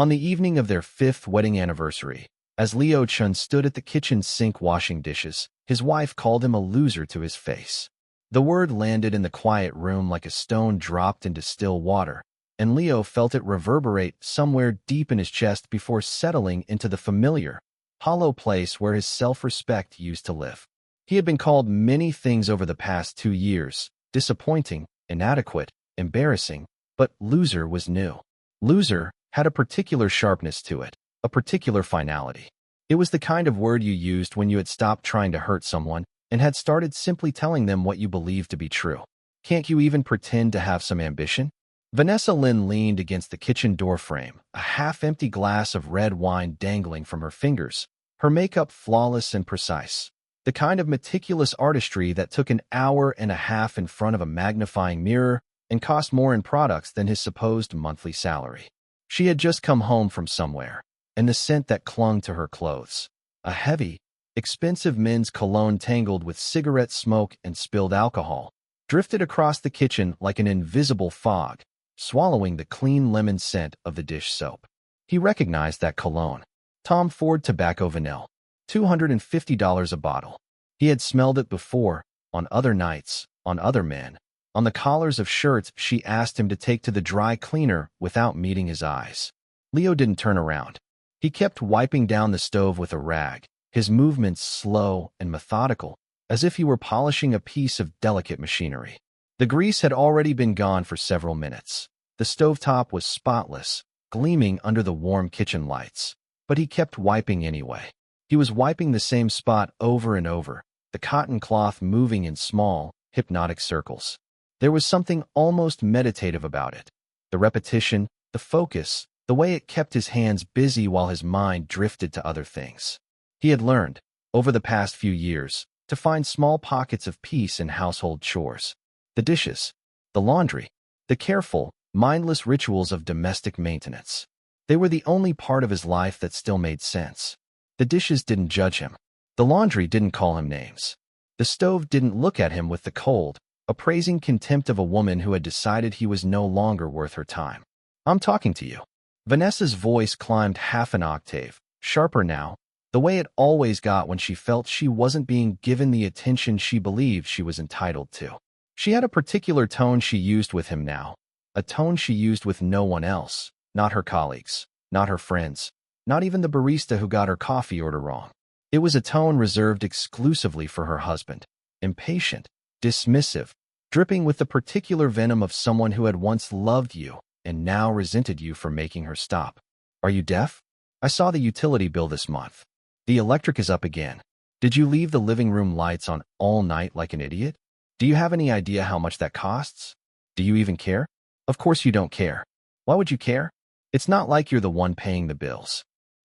On the evening of their 5th wedding anniversary, as Leo Chun stood at the kitchen sink washing dishes, his wife called him a loser to his face. The word landed in the quiet room like a stone dropped into still water, and Leo felt it reverberate somewhere deep in his chest before settling into the familiar, hollow place where his self-respect used to live. He had been called many things over the past 2 years: disappointing, inadequate, embarrassing, but loser was new. Loser had a particular sharpness to it, a particular finality. It was the kind of word you used when you had stopped trying to hurt someone and had started simply telling them what you believed to be true. Can't you even pretend to have some ambition? Vanessa Lynn leaned against the kitchen door frame, a half-empty glass of red wine dangling from her fingers, her makeup flawless and precise. The kind of meticulous artistry that took an hour and a half in front of a magnifying mirror and cost more in products than his supposed monthly salary. She had just come home from somewhere, and the scent that clung to her clothes, a heavy, expensive men's cologne tangled with cigarette smoke and spilled alcohol, drifted across the kitchen like an invisible fog, swallowing the clean lemon scent of the dish soap. He recognized that cologne. Tom Ford Tobacco Vanille, $250 a bottle. He had smelled it before, on other nights, on other men, on the collars of shirts she asked him to take to the dry cleaner without meeting his eyes. Leo didn't turn around. He kept wiping down the stove with a rag, his movements slow and methodical, as if he were polishing a piece of delicate machinery. The grease had already been gone for several minutes. The stovetop was spotless, gleaming under the warm kitchen lights. But he kept wiping anyway. He was wiping the same spot over and over, the cotton cloth moving in small, hypnotic circles. There was something almost meditative about it. The repetition, the focus, the way it kept his hands busy while his mind drifted to other things. He had learned, over the past few years, to find small pockets of peace in household chores. The dishes, the laundry, the careful, mindless rituals of domestic maintenance. They were the only part of his life that still made sense. The dishes didn't judge him. The laundry didn't call him names. The stove didn't look at him with the cold, appraising contempt of a woman who had decided he was no longer worth her time. "I'm talking to you." Vanessa's voice climbed half an octave, sharper now, the way it always got when she felt she wasn't being given the attention she believed she was entitled to. She had a particular tone she used with him now, a tone she used with no one else, not her colleagues, not her friends, not even the barista who got her coffee order wrong. It was a tone reserved exclusively for her husband, impatient, dismissive, dripping with the particular venom of someone who had once loved you and now resented you for making her stop. "Are you deaf? I saw the utility bill this month. The electric is up again. Did you leave the living room lights on all night like an idiot? Do you have any idea how much that costs? Do you even care? Of course you don't care. Why would you care? It's not like you're the one paying the bills.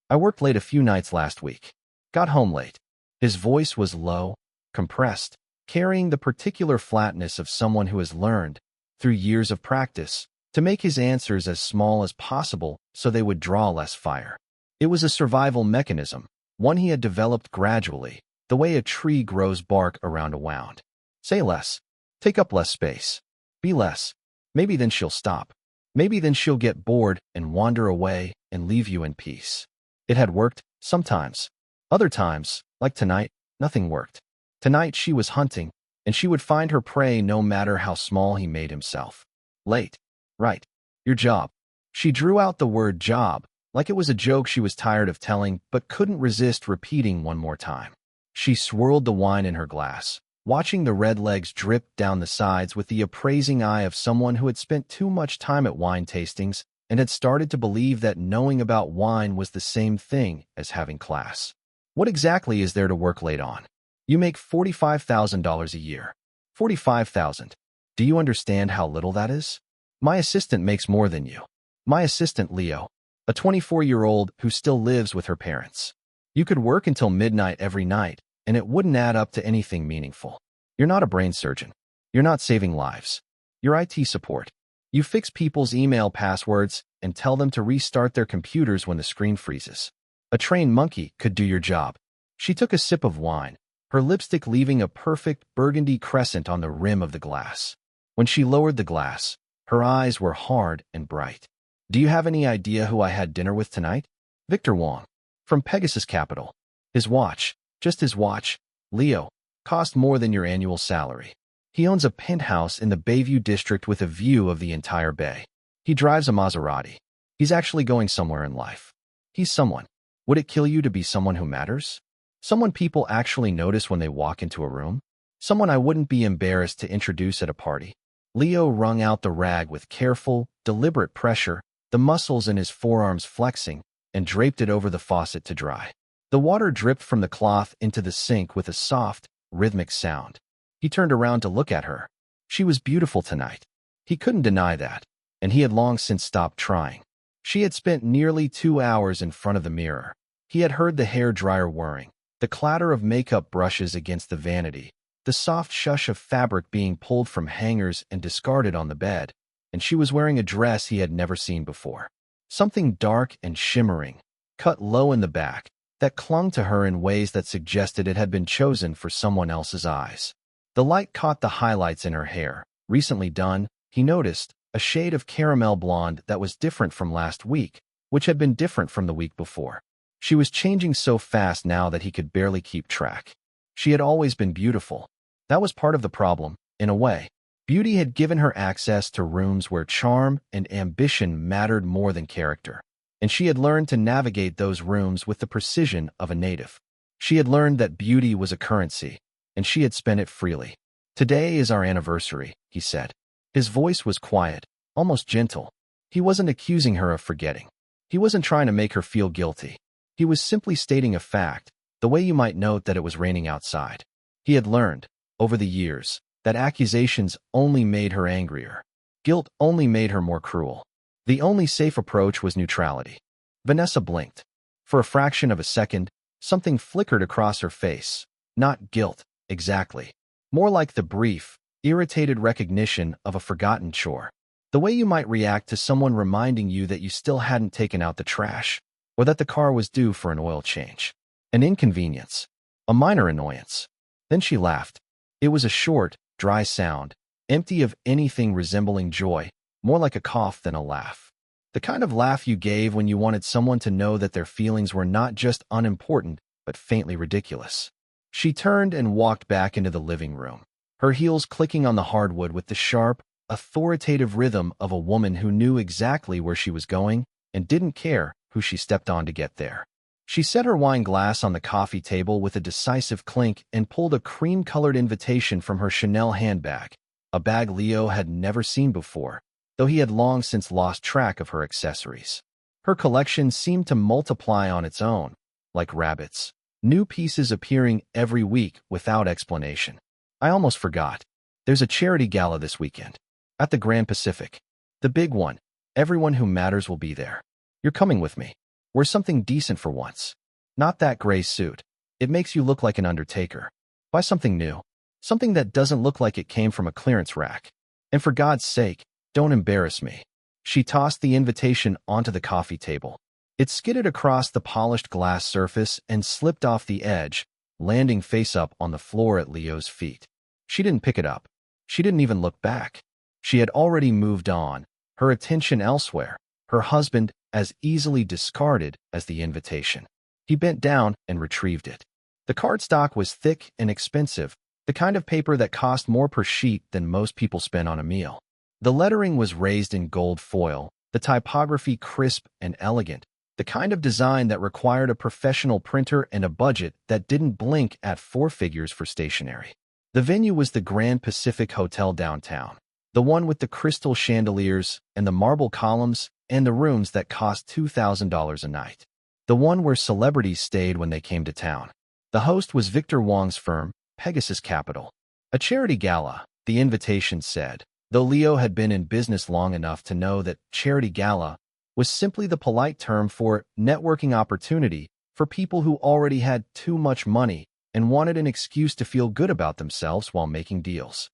I worked late a few nights last week. Got home late." His voice was low, compressed, carrying the particular flatness of someone who has learned, through years of practice, to make his answers as small as possible so they would draw less fire. It was a survival mechanism, one he had developed gradually, the way a tree grows bark around a wound. Say less. Take up less space. Be less. Maybe then she'll stop. Maybe then she'll get bored and wander away and leave you in peace. It had worked, sometimes. Other times, like tonight, nothing worked. Tonight she was hunting, and she would find her prey no matter how small he made himself. Late. Right. Your job. She drew out the word job, like it was a joke she was tired of telling but couldn't resist repeating one more time. She swirled the wine in her glass, watching the red legs drip down the sides with the appraising eye of someone who had spent too much time at wine tastings and had started to believe that knowing about wine was the same thing as having class. What exactly is there to work late on? You make $45,000 a year. $45,000. Do you understand how little that is? My assistant makes more than you. My assistant, Leo, a 24-year-old who still lives with her parents. You could work until midnight every night, and it wouldn't add up to anything meaningful. You're not a brain surgeon. You're not saving lives. You're IT support. You fix people's email passwords and tell them to restart their computers when the screen freezes. A trained monkey could do your job. She took a sip of wine, her lipstick leaving a perfect burgundy crescent on the rim of the glass. When she lowered the glass, her eyes were hard and bright. Do you have any idea who I had dinner with tonight? Victor Wong. From Pegasus Capital. His watch, just his watch, Leo, cost more than your annual salary. He owns a penthouse in the Bayview district with a view of the entire bay. He drives a Maserati. He's actually going somewhere in life. He's someone. Would it kill you to be someone who matters? Someone people actually notice when they walk into a room? Someone I wouldn't be embarrassed to introduce at a party. Leo wrung out the rag with careful, deliberate pressure, the muscles in his forearms flexing, and draped it over the faucet to dry. The water dripped from the cloth into the sink with a soft, rhythmic sound. He turned around to look at her. She was beautiful tonight. He couldn't deny that, and he had long since stopped trying. She had spent nearly 2 hours in front of the mirror. He had heard the hairdryer whirring, the clatter of makeup brushes against the vanity, the soft shush of fabric being pulled from hangers and discarded on the bed, and she was wearing a dress he had never seen before. Something dark and shimmering, cut low in the back, that clung to her in ways that suggested it had been chosen for someone else's eyes. The light caught the highlights in her hair, recently done, he noticed, a shade of caramel blonde that was different from last week, which had been different from the week before. She was changing so fast now that he could barely keep track. She had always been beautiful. That was part of the problem, in a way. Beauty had given her access to rooms where charm and ambition mattered more than character, and she had learned to navigate those rooms with the precision of a native. She had learned that beauty was a currency, and she had spent it freely. "Today is our anniversary," he said. His voice was quiet, almost gentle. He wasn't accusing her of forgetting. He wasn't trying to make her feel guilty. He was simply stating a fact, the way you might note that it was raining outside. He had learned, over the years, that accusations only made her angrier. Guilt only made her more cruel. The only safe approach was neutrality. Vanessa blinked. For a fraction of a second, something flickered across her face. Not guilt, exactly. More like the brief, irritated recognition of a forgotten chore. The way you might react to someone reminding you that you still hadn't taken out the trash, or that the car was due for an oil change. An inconvenience. A minor annoyance. Then she laughed. It was a short, dry sound, empty of anything resembling joy, more like a cough than a laugh. The kind of laugh you gave when you wanted someone to know that their feelings were not just unimportant, but faintly ridiculous. She turned and walked back into the living room, her heels clicking on the hardwood with the sharp, authoritative rhythm of a woman who knew exactly where she was going and didn't care who she stepped on to get there. She set her wine glass on the coffee table with a decisive clink and pulled a cream-colored invitation from her Chanel handbag, a bag Leo had never seen before, though he had long since lost track of her accessories. Her collection seemed to multiply on its own, like rabbits, new pieces appearing every week without explanation. "I almost forgot. There's a charity gala this weekend. At the Grand Pacific. The big one. Everyone who matters will be there. You're coming with me. Wear something decent for once. Not that gray suit. It makes you look like an undertaker. Buy something new. Something that doesn't look like it came from a clearance rack. And for God's sake, don't embarrass me." She tossed the invitation onto the coffee table. It skidded across the polished glass surface and slipped off the edge, landing face up on the floor at Leo's feet. She didn't pick it up. She didn't even look back. She had already moved on, her attention elsewhere, her husband as easily discarded as the invitation. He bent down and retrieved it. The cardstock was thick and expensive, the kind of paper that cost more per sheet than most people spend on a meal. The lettering was raised in gold foil, the typography crisp and elegant, the kind of design that required a professional printer and a budget that didn't blink at 4 figures for stationery. The venue was the Grand Pacific Hotel downtown, the one with the crystal chandeliers and the marble columns and the rooms that cost $2,000 a night. The one where celebrities stayed when they came to town. The host was Victor Wong's firm, Pegasus Capital. A charity gala, the invitation said, though Leo had been in business long enough to know that charity gala was simply the polite term for networking opportunity for people who already had too much money and wanted an excuse to feel good about themselves while making deals.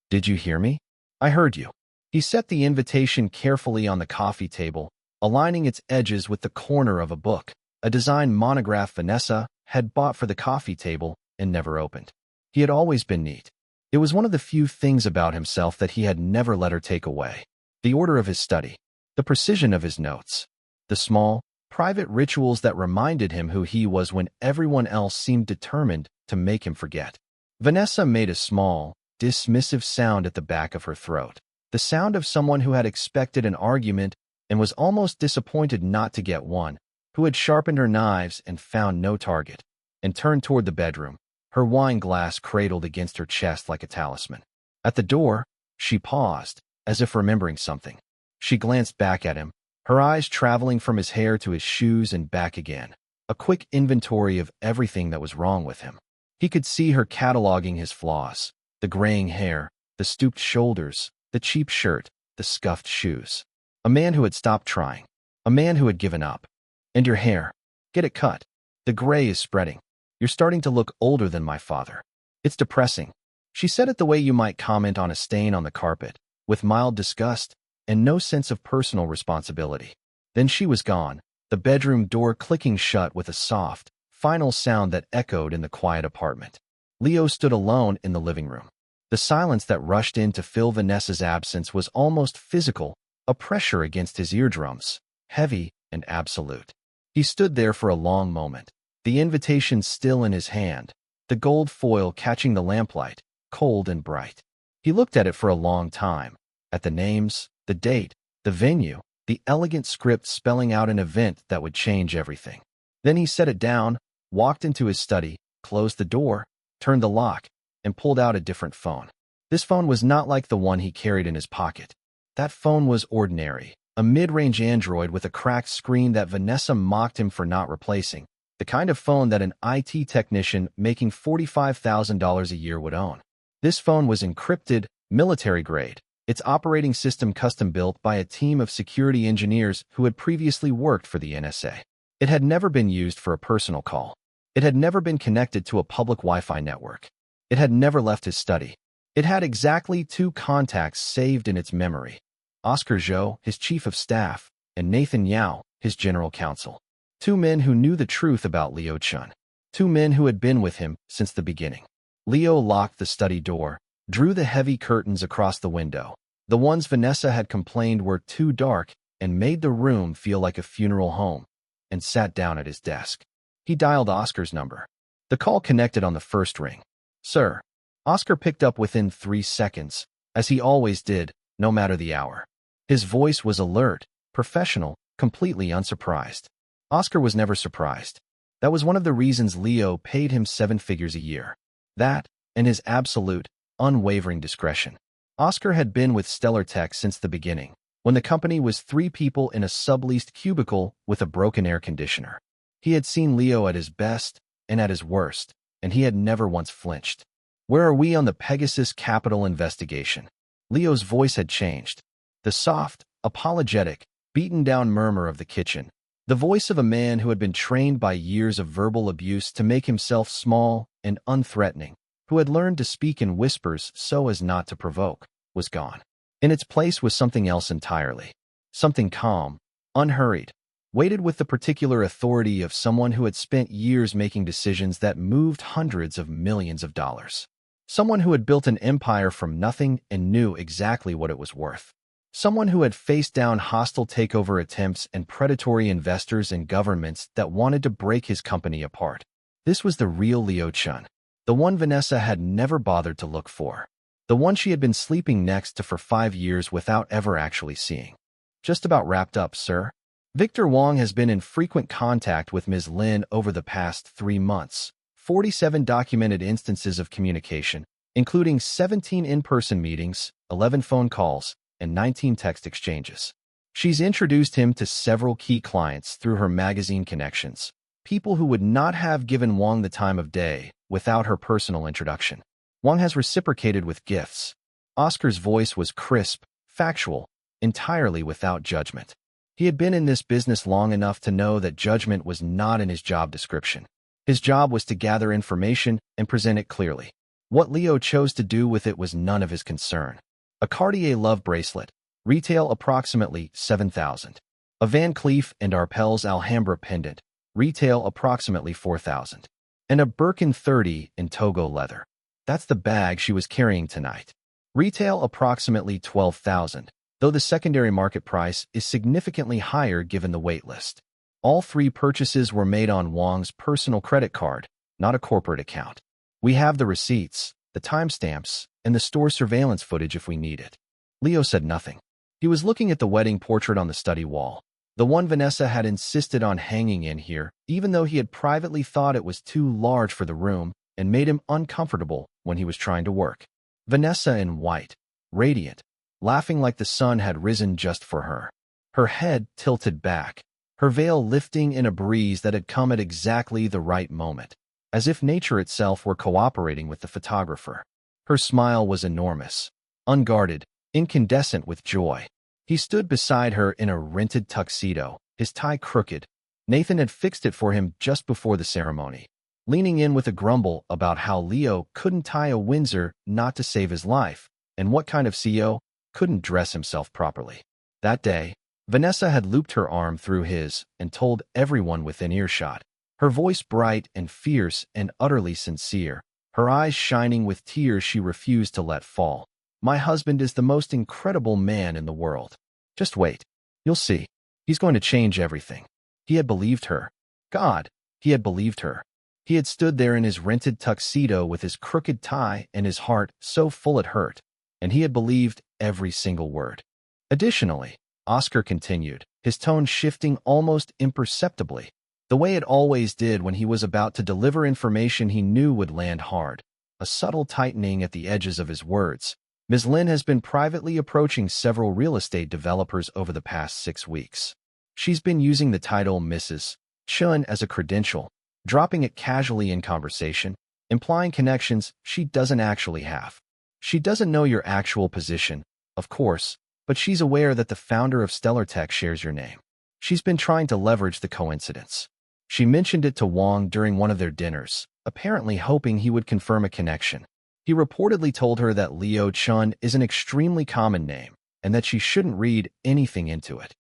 "Did you hear me? I heard you." He set the invitation carefully on the coffee table, aligning its edges with the corner of a book, a design monograph Vanessa had bought for the coffee table and never opened. He had always been neat. It was one of the few things about himself that he had never let her take away. The order of his study. The precision of his notes. The small, private rituals that reminded him who he was when everyone else seemed determined to make him forget. Vanessa made a small, dismissive sound at the back of her throat. The sound of someone who had expected an argument and was almost disappointed not to get one, who had sharpened her knives and found no target, and turned toward the bedroom, her wine glass cradled against her chest like a talisman. At the door, she paused, as if remembering something. She glanced back at him, her eyes traveling from his hair to his shoes and back again, a quick inventory of everything that was wrong with him. He could see her cataloging his flaws, the graying hair, the stooped shoulders, the cheap shirt, the scuffed shoes. A man who had stopped trying. A man who had given up. And your hair. Get it cut. The gray is spreading. You're starting to look older than my father. It's depressing. She said it the way you might comment on a stain on the carpet, with mild disgust and no sense of personal responsibility. Then she was gone, the bedroom door clicking shut with a soft, final sound that echoed in the quiet apartment. Leo stood alone in the living room. The silence that rushed in to fill Vanessa's absence was almost physical, a pressure against his eardrums, heavy and absolute. He stood there for a long moment, the invitation still in his hand, the gold foil catching the lamplight, cold and bright. He looked at it for a long time, at the names, the date, the venue, the elegant script spelling out an event that would change everything. Then he set it down, walked into his study, closed the door, turned the lock, and pulled out a different phone. This phone was not like the one he carried in his pocket. That phone was ordinary, a mid-range Android with a cracked screen that Vanessa mocked him for not replacing, the kind of phone that an IT technician making $45,000 a year would own. This phone was encrypted, military-grade, its operating system custom-built by a team of security engineers who had previously worked for the NSA. It had never been used for a personal call. It had never been connected to a public Wi-Fi network. It had never left his study. It had exactly 2 contacts saved in its memory: Oscar Zhou, his chief of staff, and Nathan Yao, his general counsel. 2 men who knew the truth about Leo Chun. 2 men who had been with him since the beginning. Leo locked the study door, drew the heavy curtains across the window. The ones Vanessa had complained were too dark and made the room feel like a funeral home, and sat down at his desk. He dialed Oscar's number. The call connected on the first ring. "Sir." Oscar picked up within 3 seconds, as he always did, no matter the hour. His voice was alert, professional, completely unsurprised. Oscar was never surprised. That was one of the reasons Leo paid him 7 figures a year. That, and his absolute, unwavering discretion. Oscar had been with Stellar Tech since the beginning, when the company was 3 people in a subleased cubicle with a broken air conditioner. He had seen Leo at his best and at his worst, and he had never once flinched. "Where are we on the Pegasus Capital investigation?" Leo's voice had changed. The soft, apologetic, beaten-down murmur of the kitchen. The voice of a man who had been trained by years of verbal abuse to make himself small and unthreatening, who had learned to speak in whispers so as not to provoke, was gone. In its place was something else entirely. Something calm, unhurried, weighted with the particular authority of someone who had spent years making decisions that moved hundreds of millions of dollars. Someone who had built an empire from nothing and knew exactly what it was worth. Someone who had faced down hostile takeover attempts and predatory investors and governments that wanted to break his company apart. This was the real Leo Chun. The one Vanessa had never bothered to look for. The one she had been sleeping next to for 5 years without ever actually seeing. "Just about wrapped up, sir." Victor Wong has been in frequent contact with Ms. Lin over the past 3 months. 47 documented instances of communication, including 17 in-person meetings, 11 phone calls, and 19 text exchanges. She's introduced him to several key clients through her magazine connections, people who would not have given Wong the time of day without her personal introduction. Wong has reciprocated with gifts. Oscar's voice was crisp, factual, entirely without judgment. He had been in this business long enough to know that judgment was not in his job description. His job was to gather information and present it clearly. What Leo chose to do with it was none of his concern. A Cartier love bracelet, retail approximately $7,000. A Van Cleef & Arpels Alhambra pendant, retail approximately $4,000. And a Birkin 30 in Togo leather. That's the bag she was carrying tonight. Retail approximately $12,000. though the secondary market price is significantly higher given the waitlist. All 3 purchases were made on Wang's personal credit card, not a corporate account. We have the receipts, the timestamps, and the store surveillance footage if we need it. Leo said nothing. He was looking at the wedding portrait on the study wall, the one Vanessa had insisted on hanging in here, even though he had privately thought it was too large for the room and made him uncomfortable when he was trying to work. Vanessa in white, radiant, laughing like the sun had risen just for her. Her head tilted back, her veil lifting in a breeze that had come at exactly the right moment, as if nature itself were cooperating with the photographer. Her smile was enormous, unguarded, incandescent with joy. He stood beside her in a rented tuxedo, his tie crooked. Nathan had fixed it for him just before the ceremony, leaning in with a grumble about how Leo couldn't tie a Windsor not to save his life, and what kind of CEO couldn't dress himself properly. That day, Vanessa had looped her arm through his and told everyone within earshot, her voice bright and fierce and utterly sincere, her eyes shining with tears she refused to let fall. My husband is the most incredible man in the world. Just wait. You'll see. He's going to change everything. He had believed her. God, he had believed her. He had stood there in his rented tuxedo with his crooked tie and his heart so full it hurt, and he had believed every single word. Additionally, Oscar continued, his tone shifting almost imperceptibly, the way it always did when he was about to deliver information he knew would land hard, a subtle tightening at the edges of his words. Ms. Lin has been privately approaching several real estate developers over the past 6 weeks. She's been using the title Mrs. Chun as a credential, dropping it casually in conversation, implying connections she doesn't actually have. She doesn't know your actual position, of course, but she's aware that the founder of Stellar Tech shares your name. She's been trying to leverage the coincidence. She mentioned it to Wang during one of their dinners, apparently hoping he would confirm a connection. He reportedly told her that Leo Chun is an extremely common name and that she shouldn't read anything into it.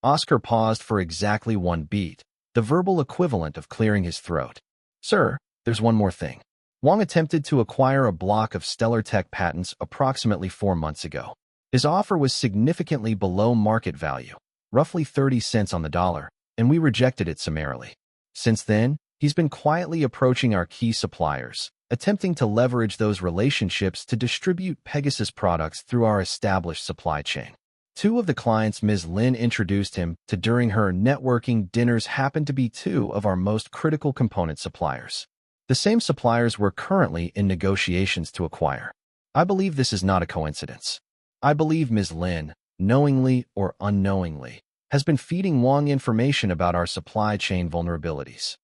Oscar paused for exactly 1 beat, the verbal equivalent of clearing his throat. Sir, there's one more thing. Wang attempted to acquire a block of Stellar Tech patents approximately 4 months ago. His offer was significantly below market value, roughly 30 cents on the dollar, and we rejected it summarily. Since then, he's been quietly approaching our key suppliers, attempting to leverage those relationships to distribute Pegasus products through our established supply chain. 2 of the clients Ms. Lin introduced him to during her networking dinners happened to be 2 of our most critical component suppliers. The same suppliers we're currently in negotiations to acquire. I believe this is not a coincidence. I believe Ms. Lin, knowingly or unknowingly, has been feeding Wang information about our supply chain vulnerabilities.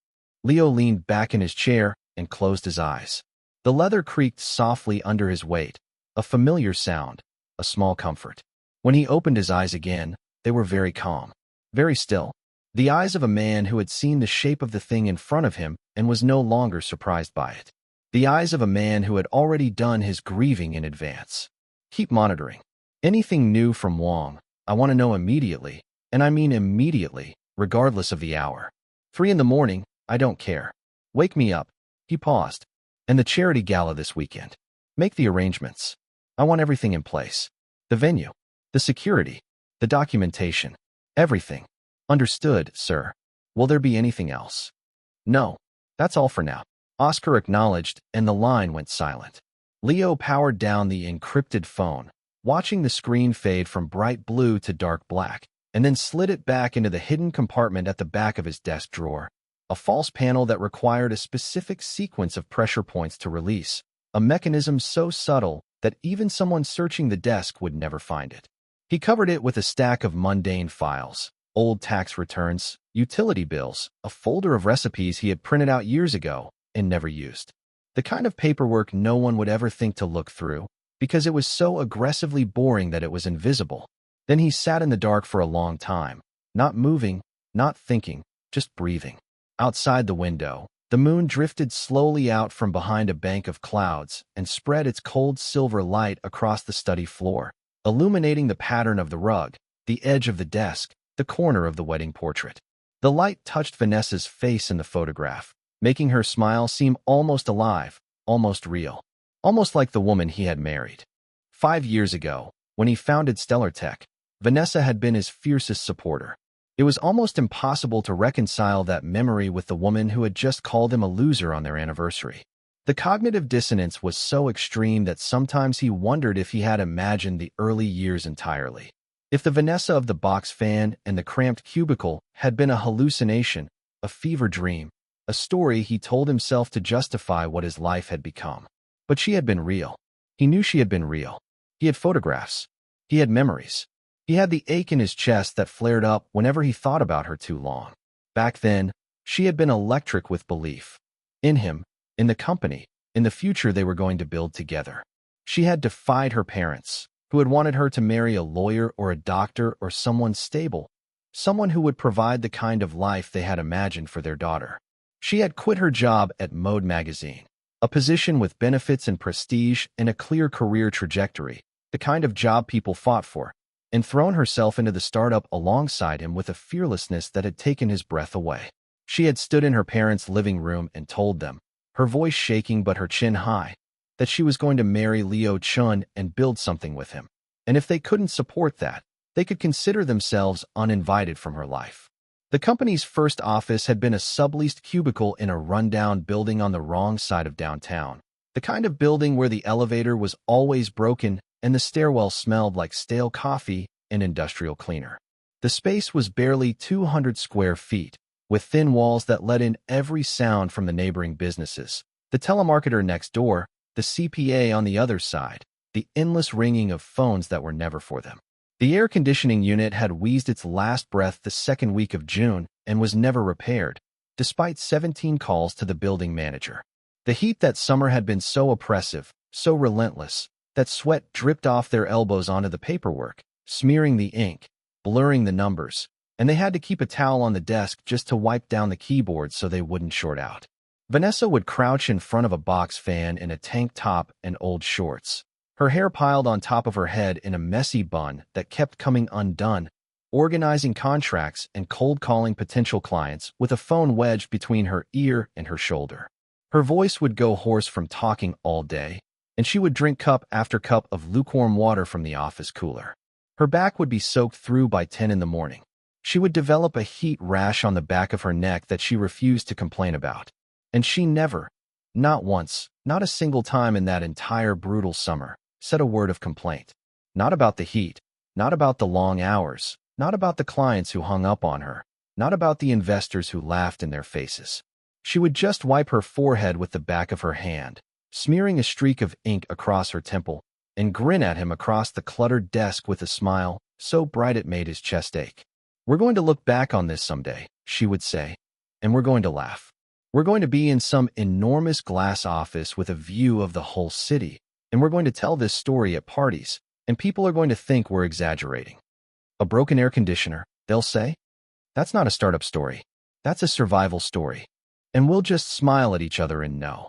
Leo leaned back in his chair and closed his eyes. The leather creaked softly under his weight, a familiar sound, a small comfort. When he opened his eyes again, they were very calm, very still. The eyes of a man who had seen the shape of the thing in front of him and was no longer surprised by it. The eyes of a man who had already done his grieving in advance. Keep monitoring. Anything new from Wang, I want to know immediately, and I mean immediately, regardless of the hour. 3 in the morning, I don't care. Wake me up. He paused. And the charity gala this weekend. Make the arrangements. I want everything in place. The venue, the security, the documentation, everything. Understood, sir. Will there be anything else? No. That's all for now. Oscar acknowledged, and the line went silent. Leo powered down the encrypted phone, watching the screen fade from bright blue to dark black, and then slid it back into the hidden compartment at the back of his desk drawer. A false panel that required a specific sequence of pressure points to release, a mechanism so subtle that even someone searching the desk would never find it. He covered it with a stack of mundane files, old tax returns, utility bills, a folder of recipes he had printed out years ago and never used. The kind of paperwork no one would ever think to look through, because it was so aggressively boring that it was invisible. Then he sat in the dark for a long time, not moving, not thinking, just breathing. Outside the window, the moon drifted slowly out from behind a bank of clouds and spread its cold silver light across the study floor, illuminating the pattern of the rug, the edge of the desk, the corner of the wedding portrait. The light touched Vanessa's face in the photograph, making her smile seem almost alive, almost real, almost like the woman he had married 5 years ago when he founded Stellar Tech. Vanessa had been his fiercest supporter. It was almost impossible to reconcile that memory with the woman who had just called him a loser on their anniversary. The cognitive dissonance was so extreme that sometimes he wondered if he had imagined the early years entirely. If the Vanessa of the box fan and the cramped cubicle had been a hallucination, a fever dream, a story he told himself to justify what his life had become. But she had been real. He knew she had been real. He had photographs. He had memories. He had the ache in his chest that flared up whenever he thought about her too long. Back then, she had been electric with belief. In him, in the company, in the future they were going to build together. She had defied her parents, who had wanted her to marry a lawyer or a doctor or someone stable, someone who would provide the kind of life they had imagined for their daughter. She had quit her job at Mode magazine, a position with benefits and prestige and a clear career trajectory, the kind of job people fought for, and thrown herself into the startup alongside him with a fearlessness that had taken his breath away. She had stood in her parents' living room and told them, her voice shaking but her chin high, that she was going to marry Leo Chun and build something with him. And if they couldn't support that, they could consider themselves uninvited from her life. The company's first office had been a subleased cubicle in a rundown building on the wrong side of downtown, the kind of building where the elevator was always broken and the stairwell smelled like stale coffee and industrial cleaner. The space was barely 200 square feet, with thin walls that let in every sound from the neighboring businesses, the telemarketer next door, the CPA on the other side, the endless ringing of phones that were never for them. The air conditioning unit had wheezed its last breath the second week of June and was never repaired, despite 17 calls to the building manager. The heat that summer had been so oppressive, so relentless, that sweat dripped off their elbows onto the paperwork, smearing the ink, blurring the numbers, and they had to keep a towel on the desk just to wipe down the keyboard so they wouldn't short out. Vanessa would crouch in front of a box fan in a tank top and old shorts, her hair piled on top of her head in a messy bun that kept coming undone, organizing contracts and cold-calling potential clients with a phone wedged between her ear and her shoulder. Her voice would go hoarse from talking all day, and she would drink cup after cup of lukewarm water from the office cooler. Her back would be soaked through by 10 in the morning. She would develop a heat rash on the back of her neck that she refused to complain about. And she never, not once, not a single time in that entire brutal summer, said a word of complaint. Not about the heat, not about the long hours, not about the clients who hung up on her, not about the investors who laughed in their faces. She would just wipe her forehead with the back of her hand, smearing a streak of ink across her temple, and grin at him across the cluttered desk with a smile so bright it made his chest ache. "We're going to look back on this someday," she would say, "and we're going to laugh. We're going to be in some enormous glass office with a view of the whole city, and we're going to tell this story at parties, and people are going to think we're exaggerating. A broken air conditioner, they'll say? That's not a startup story. That's a survival story. And we'll just smile at each other and know."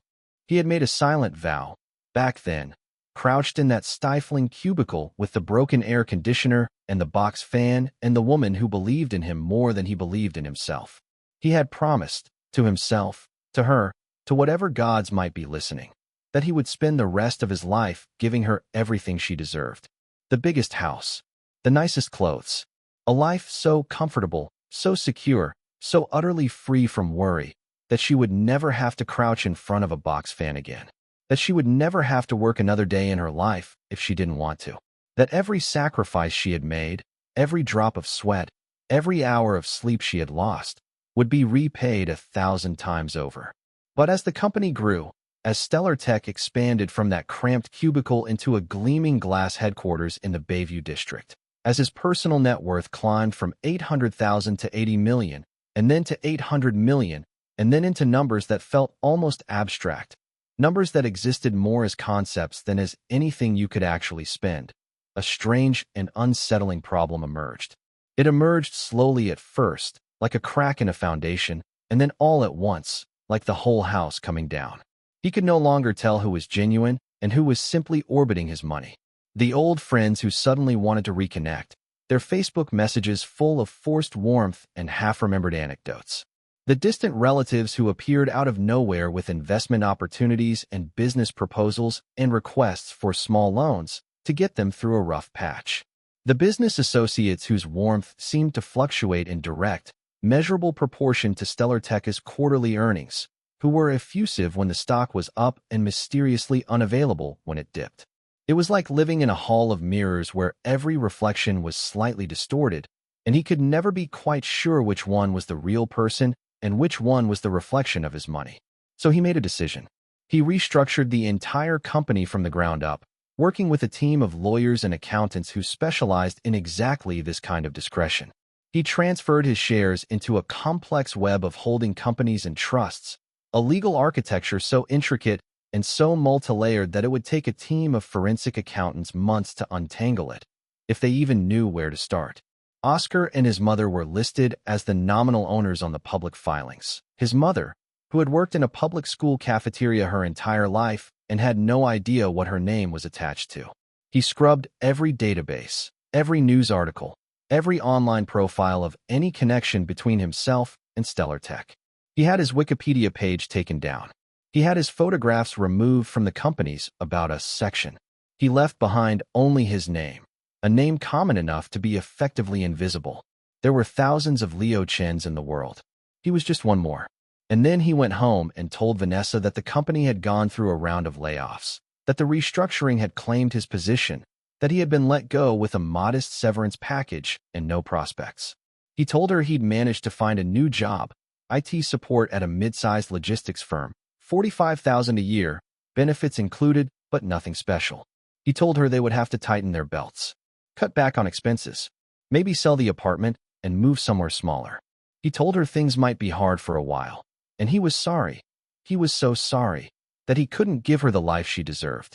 He had made a silent vow, back then, crouched in that stifling cubicle with the broken air conditioner and the box fan and the woman who believed in him more than he believed in himself. He had promised, to himself, to her, to whatever gods might be listening, that he would spend the rest of his life giving her everything she deserved. The biggest house, the nicest clothes, a life so comfortable, so secure, so utterly free from worry, that she would never have to crouch in front of a box fan again, that she would never have to work another day in her life if she didn't want to, that every sacrifice she had made, every drop of sweat, every hour of sleep she had lost, would be repaid 1,000 times over. But as the company grew, as Stellar Tech expanded from that cramped cubicle into a gleaming glass headquarters in the Bayview district, as his personal net worth climbed from $800,000 to $80 million, and then to $800 million, and then into numbers that felt almost abstract, numbers that existed more as concepts than as anything you could actually spend, a strange and unsettling problem emerged. It emerged slowly at first, like a crack in a foundation, and then all at once, like the whole house coming down. He could no longer tell who was genuine and who was simply orbiting his money. The old friends who suddenly wanted to reconnect, their Facebook messages full of forced warmth and half-remembered anecdotes. The distant relatives who appeared out of nowhere with investment opportunities and business proposals and requests for small loans to get them through a rough patch. The business associates whose warmth seemed to fluctuate in direct, measurable proportion to SellerTech's quarterly earnings, who were effusive when the stock was up and mysteriously unavailable when it dipped. It was like living in a hall of mirrors where every reflection was slightly distorted, and he could never be quite sure which one was the real person and which one was the reflection of his money. So he made a decision. He restructured the entire company from the ground up, working with a team of lawyers and accountants who specialized in exactly this kind of discretion. He transferred his shares into a complex web of holding companies and trusts, a legal architecture so intricate and so multi-layered that it would take a team of forensic accountants months to untangle it, if they even knew where to start. Oscar and his mother were listed as the nominal owners on the public filings. His mother, who had worked in a public school cafeteria her entire life and had no idea what her name was attached to. He scrubbed every database, every news article, every online profile of any connection between himself and SellerTech. He had his Wikipedia page taken down. He had his photographs removed from the company's About Us section. He left behind only his name, a name common enough to be effectively invisible. There were thousands of Leo Chens in the world. He was just one more. And then he went home and told Vanessa that the company had gone through a round of layoffs, that the restructuring had claimed his position, that he had been let go with a modest severance package and no prospects. He told her he'd managed to find a new job, IT support at a mid-sized logistics firm, $45,000 a year, benefits included, but nothing special. He told her they would have to tighten their belts, cut back on expenses, maybe sell the apartment and move somewhere smaller. He told her things might be hard for a while. And he was sorry. He was so sorry that he couldn't give her the life she deserved.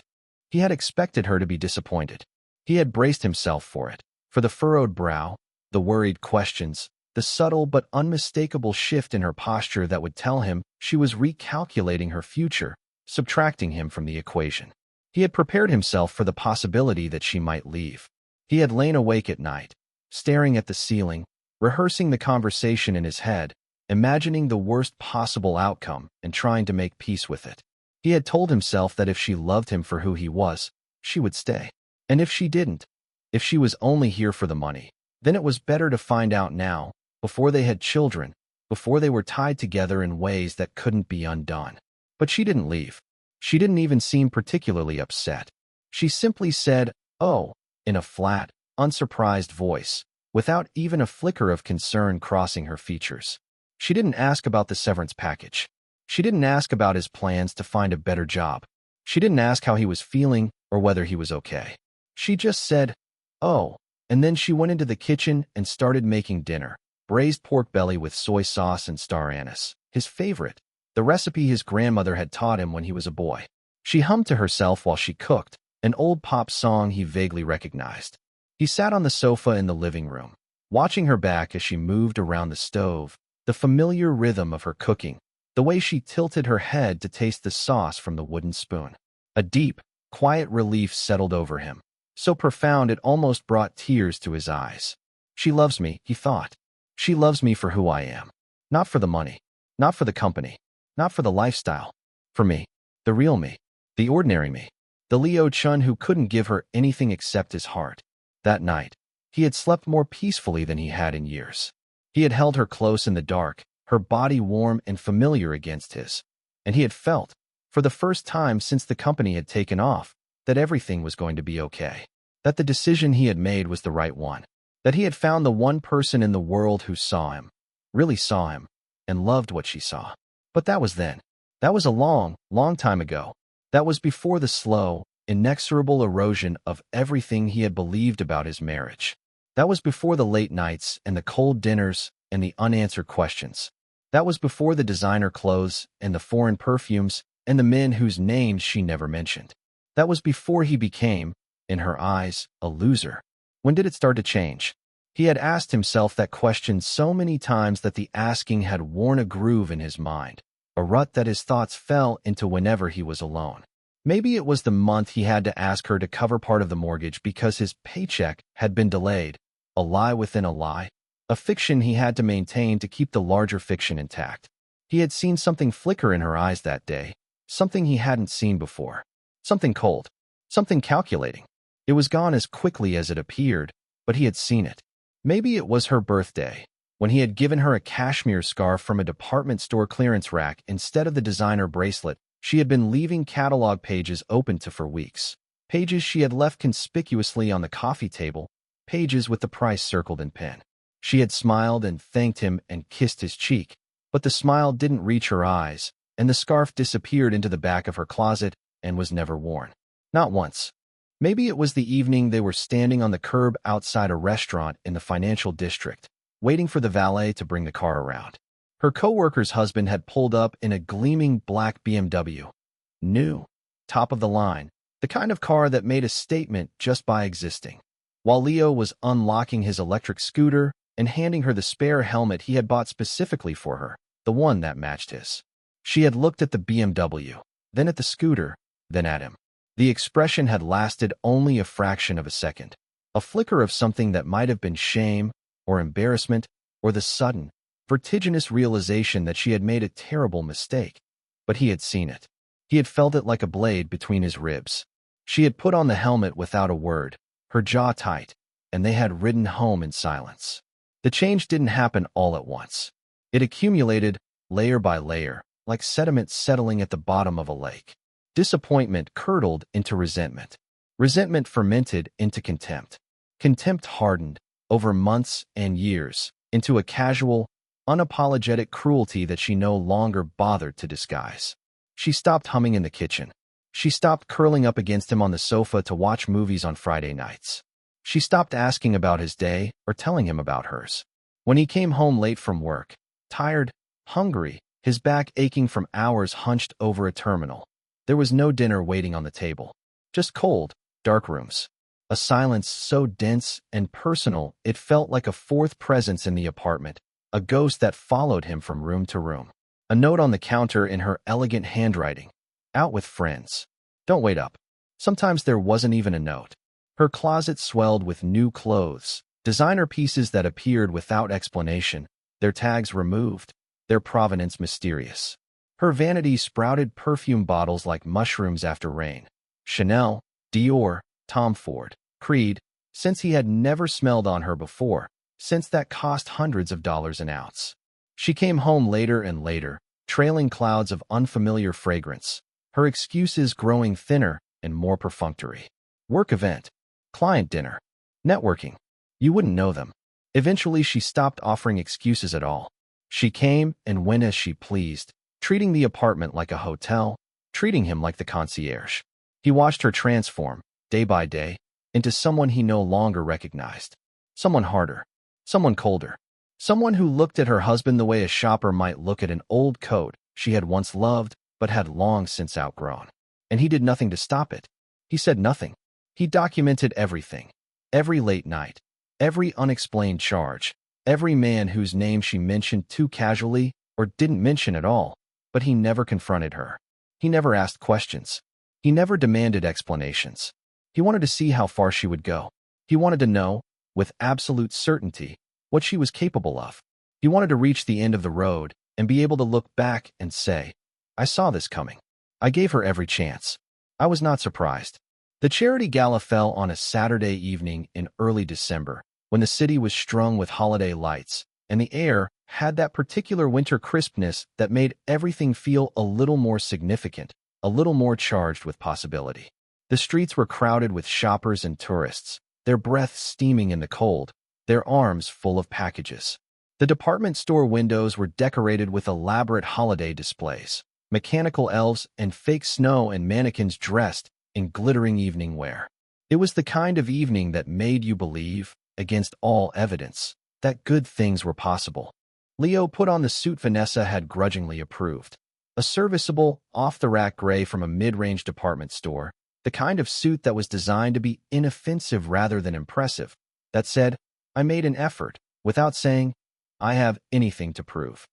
He had expected her to be disappointed. He had braced himself for it, for the furrowed brow, the worried questions, the subtle but unmistakable shift in her posture that would tell him she was recalculating her future, subtracting him from the equation. He had prepared himself for the possibility that she might leave. He had lain awake at night, staring at the ceiling, rehearsing the conversation in his head, imagining the worst possible outcome and trying to make peace with it. He had told himself that if she loved him for who he was, she would stay. And if she didn't, if she was only here for the money, then it was better to find out now, before they had children, before they were tied together in ways that couldn't be undone. But she didn't leave. She didn't even seem particularly upset. She simply said, "Oh," in a flat, unsurprised voice, without even a flicker of concern crossing her features. She didn't ask about the severance package. She didn't ask about his plans to find a better job. She didn't ask how he was feeling or whether he was okay. She just said, "Oh," and then she went into the kitchen and started making dinner. Braised pork belly with soy sauce and star anise, his favorite, the recipe his grandmother had taught him when he was a boy. She hummed to herself while she cooked, an old pop song he vaguely recognized. He sat on the sofa in the living room, watching her back as she moved around the stove, the familiar rhythm of her cooking, the way she tilted her head to taste the sauce from the wooden spoon. A deep, quiet relief settled over him, so profound it almost brought tears to his eyes. She loves me, he thought. She loves me for who I am. Not for the money, not for the company, not for the lifestyle. For me, the real me, the ordinary me, the Leo Chun who couldn't give her anything except his heart. That night, he had slept more peacefully than he had in years. He had held her close in the dark, her body warm and familiar against his, and he had felt, for the first time since the company had taken off, that everything was going to be okay, that the decision he had made was the right one, that he had found the one person in the world who saw him, really saw him, and loved what she saw. But that was then. That was a long, long time ago. That was before the slow, inexorable erosion of everything he had believed about his marriage. That was before the late nights and the cold dinners and the unanswered questions. That was before the designer clothes and the foreign perfumes and the men whose names she never mentioned. That was before he became, in her eyes, a loser. When did it start to change? He had asked himself that question so many times that the asking had worn a groove in his mind, a rut that his thoughts fell into whenever he was alone. Maybe it was the month he had to ask her to cover part of the mortgage because his paycheck had been delayed, a lie within a lie, a fiction he had to maintain to keep the larger fiction intact. He had seen something flicker in her eyes that day, something he hadn't seen before, something cold, something calculating. It was gone as quickly as it appeared, but he had seen it. Maybe it was her birthday, when he had given her a cashmere scarf from a department store clearance rack instead of the designer bracelet she had been leaving catalog pages open to for weeks. Pages she had left conspicuously on the coffee table, pages with the price circled in pen. She had smiled and thanked him and kissed his cheek, but the smile didn't reach her eyes, and the scarf disappeared into the back of her closet and was never worn. Not once. Maybe it was the evening they were standing on the curb outside a restaurant in the financial district, waiting for the valet to bring the car around. Her coworker's husband had pulled up in a gleaming black BMW. New. Top of the line. The kind of car that made a statement just by existing. While Leo was unlocking his electric scooter and handing her the spare helmet he had bought specifically for her, the one that matched his. She had looked at the BMW, then at the scooter, then at him. The expression had lasted only a fraction of a second. A flicker of something that might have been shame, or embarrassment, or the sudden, vertiginous realization that she had made a terrible mistake. But he had seen it. He had felt it like a blade between his ribs. She had put on the helmet without a word, her jaw tight, and they had ridden home in silence. The change didn't happen all at once. It accumulated, layer by layer, like sediment settling at the bottom of a lake. Disappointment curdled into resentment. Resentment fermented into contempt. Contempt hardened, over months and years, into a casual, unapologetic cruelty that she no longer bothered to disguise. She stopped humming in the kitchen. She stopped curling up against him on the sofa to watch movies on Friday nights. She stopped asking about his day or telling him about hers. When he came home late from work, tired, hungry, his back aching from hours hunched over a terminal, there was no dinner waiting on the table. Just cold, dark rooms. A silence so dense and personal it felt like a fourth presence in the apartment, a ghost that followed him from room to room. A note on the counter in her elegant handwriting. Out with friends. Don't wait up. Sometimes there wasn't even a note. Her closet swelled with new clothes, designer pieces that appeared without explanation, their tags removed, their provenance mysterious. Her vanity sprouted perfume bottles like mushrooms after rain. Chanel, Dior, Tom Ford, Creed, since he had never smelled on her before, since that cost hundreds of dollars an ounce. She came home later and later, trailing clouds of unfamiliar fragrance, her excuses growing thinner and more perfunctory. Work event, client dinner, networking. You wouldn't know them. Eventually, she stopped offering excuses at all. She came and went as she pleased, treating the apartment like a hotel, treating him like the concierge. He watched her transform, day by day, into someone he no longer recognized. Someone harder, someone colder, someone who looked at her husband the way a shopper might look at an old coat she had once loved but had long since outgrown. And he did nothing to stop it. He said nothing. He documented everything. Every late night, every unexplained charge, every man whose name she mentioned too casually or didn't mention at all. But he never confronted her. He never asked questions. He never demanded explanations. He wanted to see how far she would go. He wanted to know, with absolute certainty, what she was capable of. He wanted to reach the end of the road and be able to look back and say, I saw this coming. I gave her every chance. I was not surprised. The charity gala fell on a Saturday evening in early December, when the city was strung with holiday lights, and the air had that particular winter crispness that made everything feel a little more significant, a little more charged with possibility. The streets were crowded with shoppers and tourists, their breath steaming in the cold, their arms full of packages. The department store windows were decorated with elaborate holiday displays, mechanical elves and fake snow and mannequins dressed in glittering evening wear. It was the kind of evening that made you believe, against all evidence, that good things were possible. Leo put on the suit Vanessa had grudgingly approved. A serviceable, off-the-rack gray from a mid-range department store, the kind of suit that was designed to be inoffensive rather than impressive, that said, I made an effort, without saying, I have anything to prove.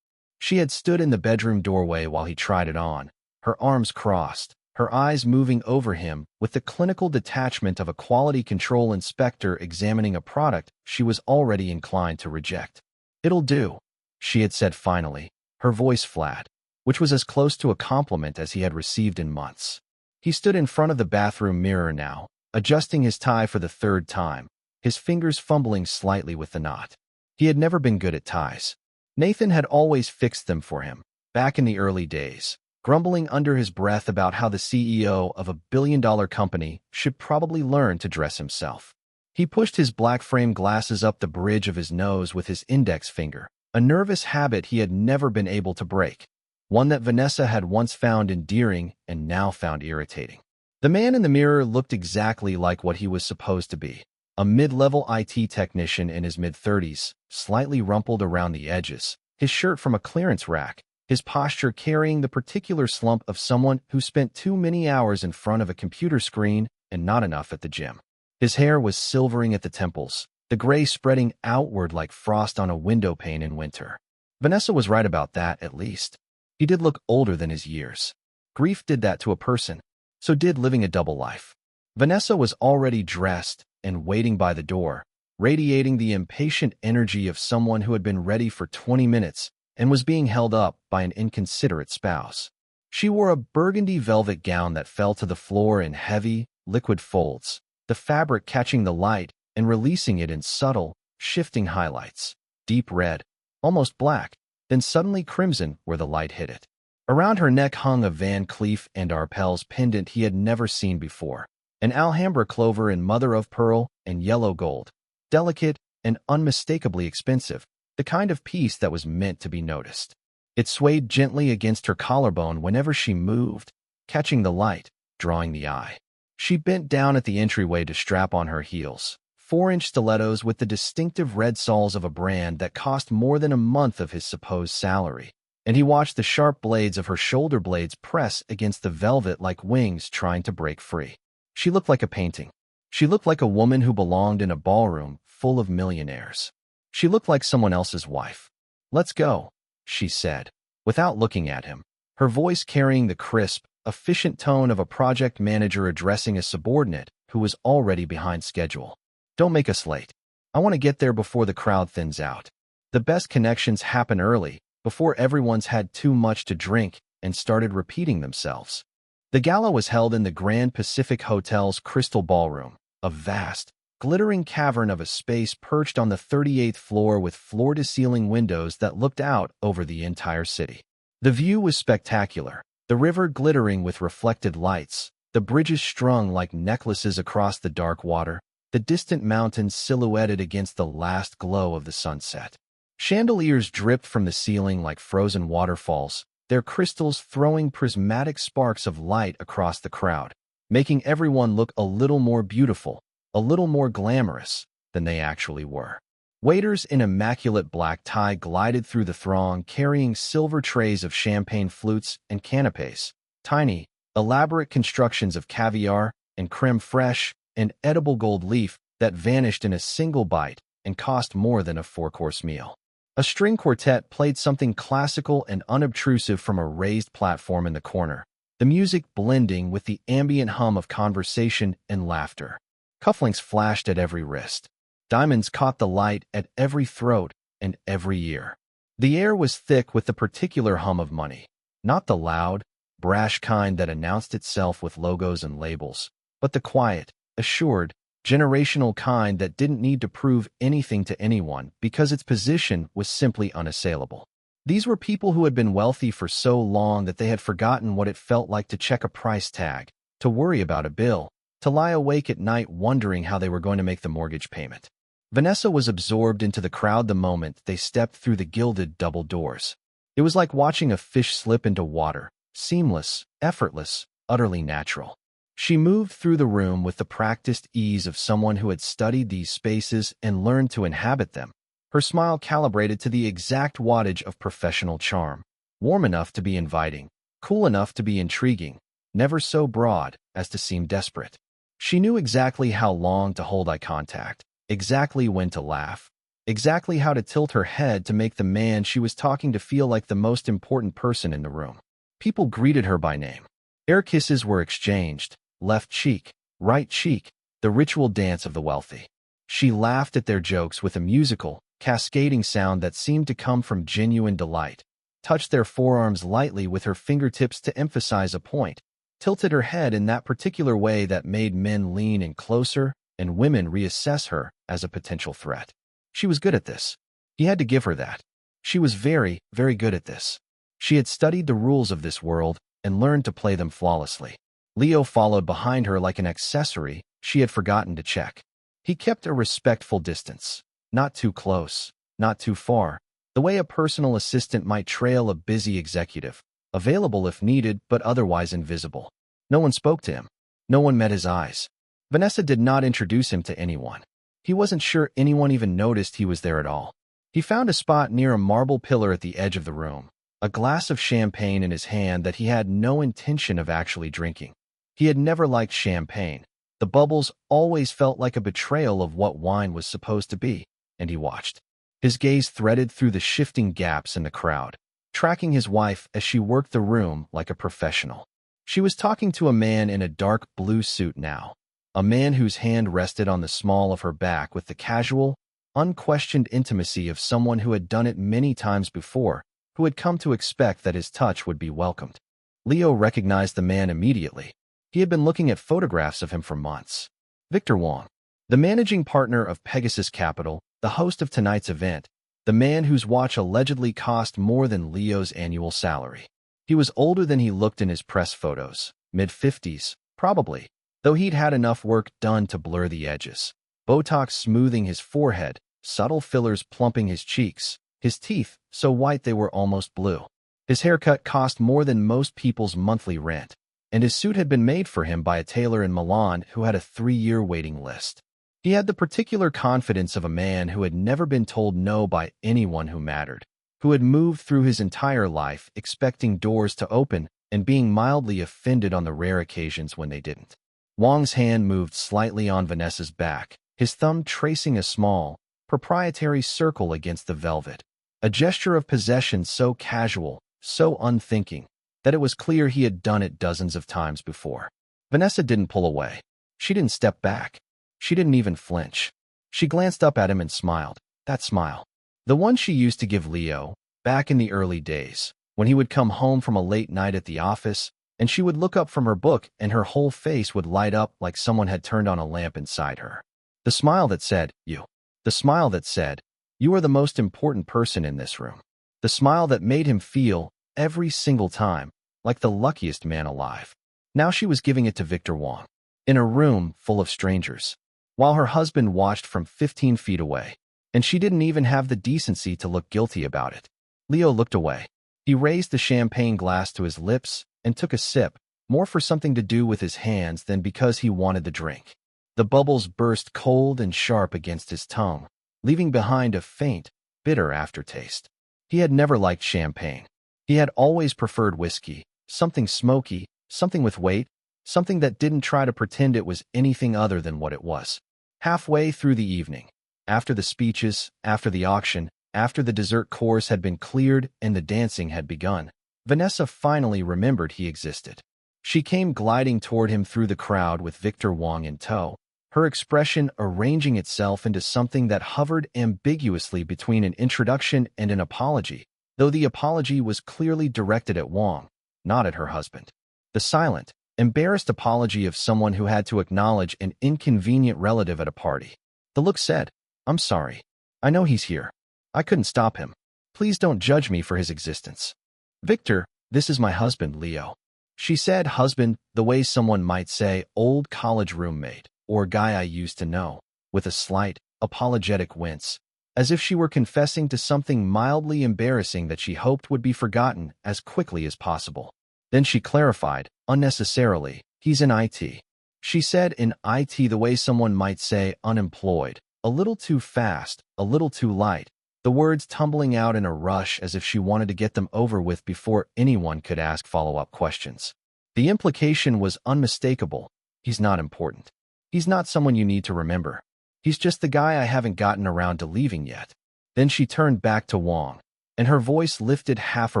She had stood in the bedroom doorway while he tried it on, her arms crossed, her eyes moving over him with the clinical detachment of a quality control inspector examining a product she was already inclined to reject. It'll do, she had said finally, her voice flat, which was as close to a compliment as he had received in months. He stood in front of the bathroom mirror now, adjusting his tie for the third time, his fingers fumbling slightly with the knot. He had never been good at ties. Nathan had always fixed them for him, back in the early days, grumbling under his breath about how the CEO of a billion-dollar company should probably learn to dress himself. He pushed his black-framed glasses up the bridge of his nose with his index finger, a nervous habit he had never been able to break, one that Vanessa had once found endearing and now found irritating. The man in the mirror looked exactly like what he was supposed to be, a mid-level IT technician in his mid-30s, slightly rumpled around the edges, his shirt from a clearance rack, his posture carrying the particular slump of someone who spent too many hours in front of a computer screen and not enough at the gym. His hair was silvering at the temples, the gray spreading outward like frost on a window pane in winter. Vanessa was right about that, at least. He did look older than his years. Grief did that to a person. So did living a double life. Vanessa was already dressed and waiting by the door, radiating the impatient energy of someone who had been ready for 20 minutes and was being held up by an inconsiderate spouse. She wore a burgundy velvet gown that fell to the floor in heavy, liquid folds, the fabric catching the light and releasing it in subtle, shifting highlights, deep red, almost black, then suddenly crimson where the light hit it. Around her neck hung a Van Cleef & Arpels pendant he had never seen before, an Alhambra clover in mother-of-pearl and yellow gold, delicate and unmistakably expensive, the kind of piece that was meant to be noticed. It swayed gently against her collarbone whenever she moved, catching the light, drawing the eye. She bent down at the entryway to strap on her heels, 4-inch stilettos with the distinctive red soles of a brand that cost more than a month of his supposed salary. And he watched the sharp blades of her shoulder blades press against the velvet like wings trying to break free. She looked like a painting. She looked like a woman who belonged in a ballroom full of millionaires. She looked like someone else's wife. "Let's go," she said, without looking at him, her voice carrying the crisp, efficient tone of a project manager addressing a subordinate who was already behind schedule. "Don't make us late. I want to get there before the crowd thins out. The best connections happen early, before everyone's had too much to drink and started repeating themselves." The gala was held in the Grand Pacific Hotel's Crystal Ballroom, a vast, glittering cavern of a space perched on the 38th floor with floor-to-ceiling windows that looked out over the entire city. The view was spectacular, the river glittering with reflected lights, the bridges strung like necklaces across the dark water, the distant mountains silhouetted against the last glow of the sunset. Chandeliers dripped from the ceiling like frozen waterfalls, their crystals throwing prismatic sparks of light across the crowd, making everyone look a little more beautiful, a little more glamorous than they actually were. Waiters in immaculate black tie glided through the throng carrying silver trays of champagne flutes and canapes, tiny, elaborate constructions of caviar and creme fraiche and edible gold leaf that vanished in a single bite and cost more than a 4-course meal. A string quartet played something classical and unobtrusive from a raised platform in the corner, the music blending with the ambient hum of conversation and laughter. Cufflinks flashed at every wrist. Diamonds caught the light at every throat and every ear. The air was thick with the particular hum of money, not the loud, brash kind that announced itself with logos and labels, but the quiet, assured, generational kind that didn't need to prove anything to anyone because its position was simply unassailable. These were people who had been wealthy for so long that they had forgotten what it felt like to check a price tag, to worry about a bill, to lie awake at night wondering how they were going to make the mortgage payment. Vanessa was absorbed into the crowd the moment they stepped through the gilded double doors. It was like watching a fish slip into water, seamless, effortless, utterly natural. She moved through the room with the practiced ease of someone who had studied these spaces and learned to inhabit them, her smile calibrated to the exact wattage of professional charm, warm enough to be inviting, cool enough to be intriguing, never so broad as to seem desperate. She knew exactly how long to hold eye contact, exactly when to laugh, exactly how to tilt her head to make the man she was talking to feel like the most important person in the room. People greeted her by name. Air kisses were exchanged, left cheek, right cheek, the ritual dance of the wealthy. She laughed at their jokes with a musical, cascading sound that seemed to come from genuine delight, touched their forearms lightly with her fingertips to emphasize a point, tilted her head in that particular way that made men lean in closer and women reassess her as a potential threat. She was good at this. He had to give her that. She was very, very good at this. She had studied the rules of this world and learned to play them flawlessly. Leo followed behind her like an accessory she had forgotten to check. He kept a respectful distance. Not too close, not too far, the way a personal assistant might trail a busy executive, available if needed but otherwise invisible. No one spoke to him. No one met his eyes. Vanessa did not introduce him to anyone. He wasn't sure anyone even noticed he was there at all. He found a spot near a marble pillar at the edge of the room, a glass of champagne in his hand that he had no intention of actually drinking. He had never liked champagne. The bubbles always felt like a betrayal of what wine was supposed to be, and he watched. His gaze threaded through the shifting gaps in the crowd, tracking his wife as she worked the room like a professional. She was talking to a man in a dark blue suit now, a man whose hand rested on the small of her back with the casual, unquestioned intimacy of someone who had done it many times before, who had come to expect that his touch would be welcomed. Leo recognized the man immediately. He had been looking at photographs of him for months. Victor Wong, the managing partner of Pegasus Capital, the host of tonight's event, the man whose watch allegedly cost more than Leo's annual salary. He was older than he looked in his press photos, mid-50s, probably, though he'd had enough work done to blur the edges. Botox smoothing his forehead, subtle fillers plumping his cheeks, his teeth so white they were almost blue. His haircut cost more than most people's monthly rent, and his suit had been made for him by a tailor in Milan who had a 3-year waiting list. He had the particular confidence of a man who had never been told no by anyone who mattered, who had moved through his entire life expecting doors to open and being mildly offended on the rare occasions when they didn't. Wong's hand moved slightly on Vanessa's back, his thumb tracing a small, proprietary circle against the velvet, a gesture of possession so casual, so unthinking, that it was clear he had done it dozens of times before. Vanessa didn't pull away. She didn't step back. She didn't even flinch. She glanced up at him and smiled. That smile. The one she used to give Leo, back in the early days, when he would come home from a late night at the office, and she would look up from her book and her whole face would light up like someone had turned on a lamp inside her. The smile that said, "You." The smile that said, "You are the most important person in this room." The smile that made him feel, every single time, like the luckiest man alive. Now she was giving it to Victor Wong, in a room full of strangers, while her husband watched from 15 feet away, and she didn't even have the decency to look guilty about it. Leo looked away. He raised the champagne glass to his lips and took a sip, more for something to do with his hands than because he wanted the drink. The bubbles burst cold and sharp against his tongue, leaving behind a faint, bitter aftertaste. He had never liked champagne. He had always preferred whiskey, something smoky, something with weight, something that didn't try to pretend it was anything other than what it was. Halfway through the evening, after the speeches, after the auction, after the dessert course had been cleared and the dancing had begun, Vanessa finally remembered he existed. She came gliding toward him through the crowd with Victor Wong in tow, her expression arranging itself into something that hovered ambiguously between an introduction and an apology, though the apology was clearly directed at Wong, not at her husband. The silent, embarrassed apology of someone who had to acknowledge an inconvenient relative at a party. The look said, "I'm sorry. I know he's here. I couldn't stop him. Please don't judge me for his existence." "Victor, this is my husband, Leo." She said husband the way someone might say old college roommate or guy I used to know, with a slight, apologetic wince, as if she were confessing to something mildly embarrassing that she hoped would be forgotten as quickly as possible. Then she clarified, unnecessarily, "He's in IT." She said in IT the way someone might say unemployed, a little too fast, a little too light, the words tumbling out in a rush as if she wanted to get them over with before anyone could ask follow-up questions. The implication was unmistakable. He's not important. He's not someone you need to remember. He's just the guy I haven't gotten around to leaving yet. Then she turned back to Wong, and her voice lifted half a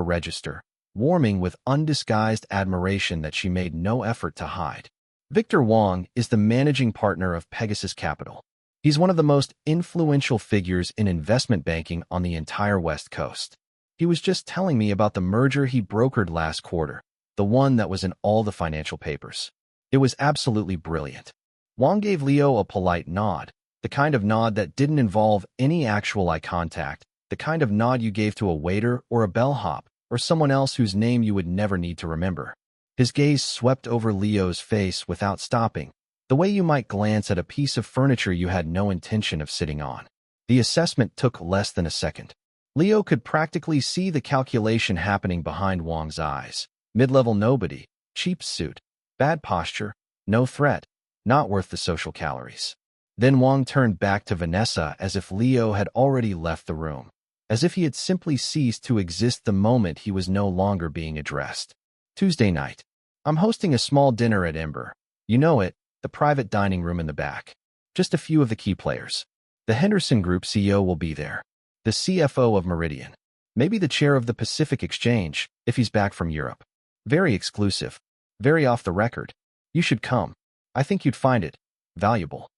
register, warming with undisguised admiration that she made no effort to hide. Victor Wong is the managing partner of Pegasus Capital. He's one of the most influential figures in investment banking on the entire West Coast. He was just telling me about the merger he brokered last quarter, the one that was in all the financial papers. It was absolutely brilliant. Wong gave Leo a polite nod, The kind of nod that didn't involve any actual eye contact, the kind of nod you gave to a waiter or a bellhop or someone else whose name you would never need to remember. His gaze swept over Leo's face without stopping, the way you might glance at a piece of furniture you had no intention of sitting on. The assessment took less than a second. Leo could practically see the calculation happening behind Wang's eyes. Mid-level nobody, cheap suit, bad posture, no threat, not worth the social calories. Then Wang turned back to Vanessa as if Leo had already left the room, as if he had simply ceased to exist the moment he was no longer being addressed. Tuesday night. I'm hosting a small dinner at Ember. You know it, the private dining room in the back. Just a few of the key players. The Henderson Group CEO will be there. The CFO of Meridian. Maybe the chair of the Pacific Exchange, if he's back from Europe. Very exclusive. Very off the record. You should come. I think you'd find it valuable.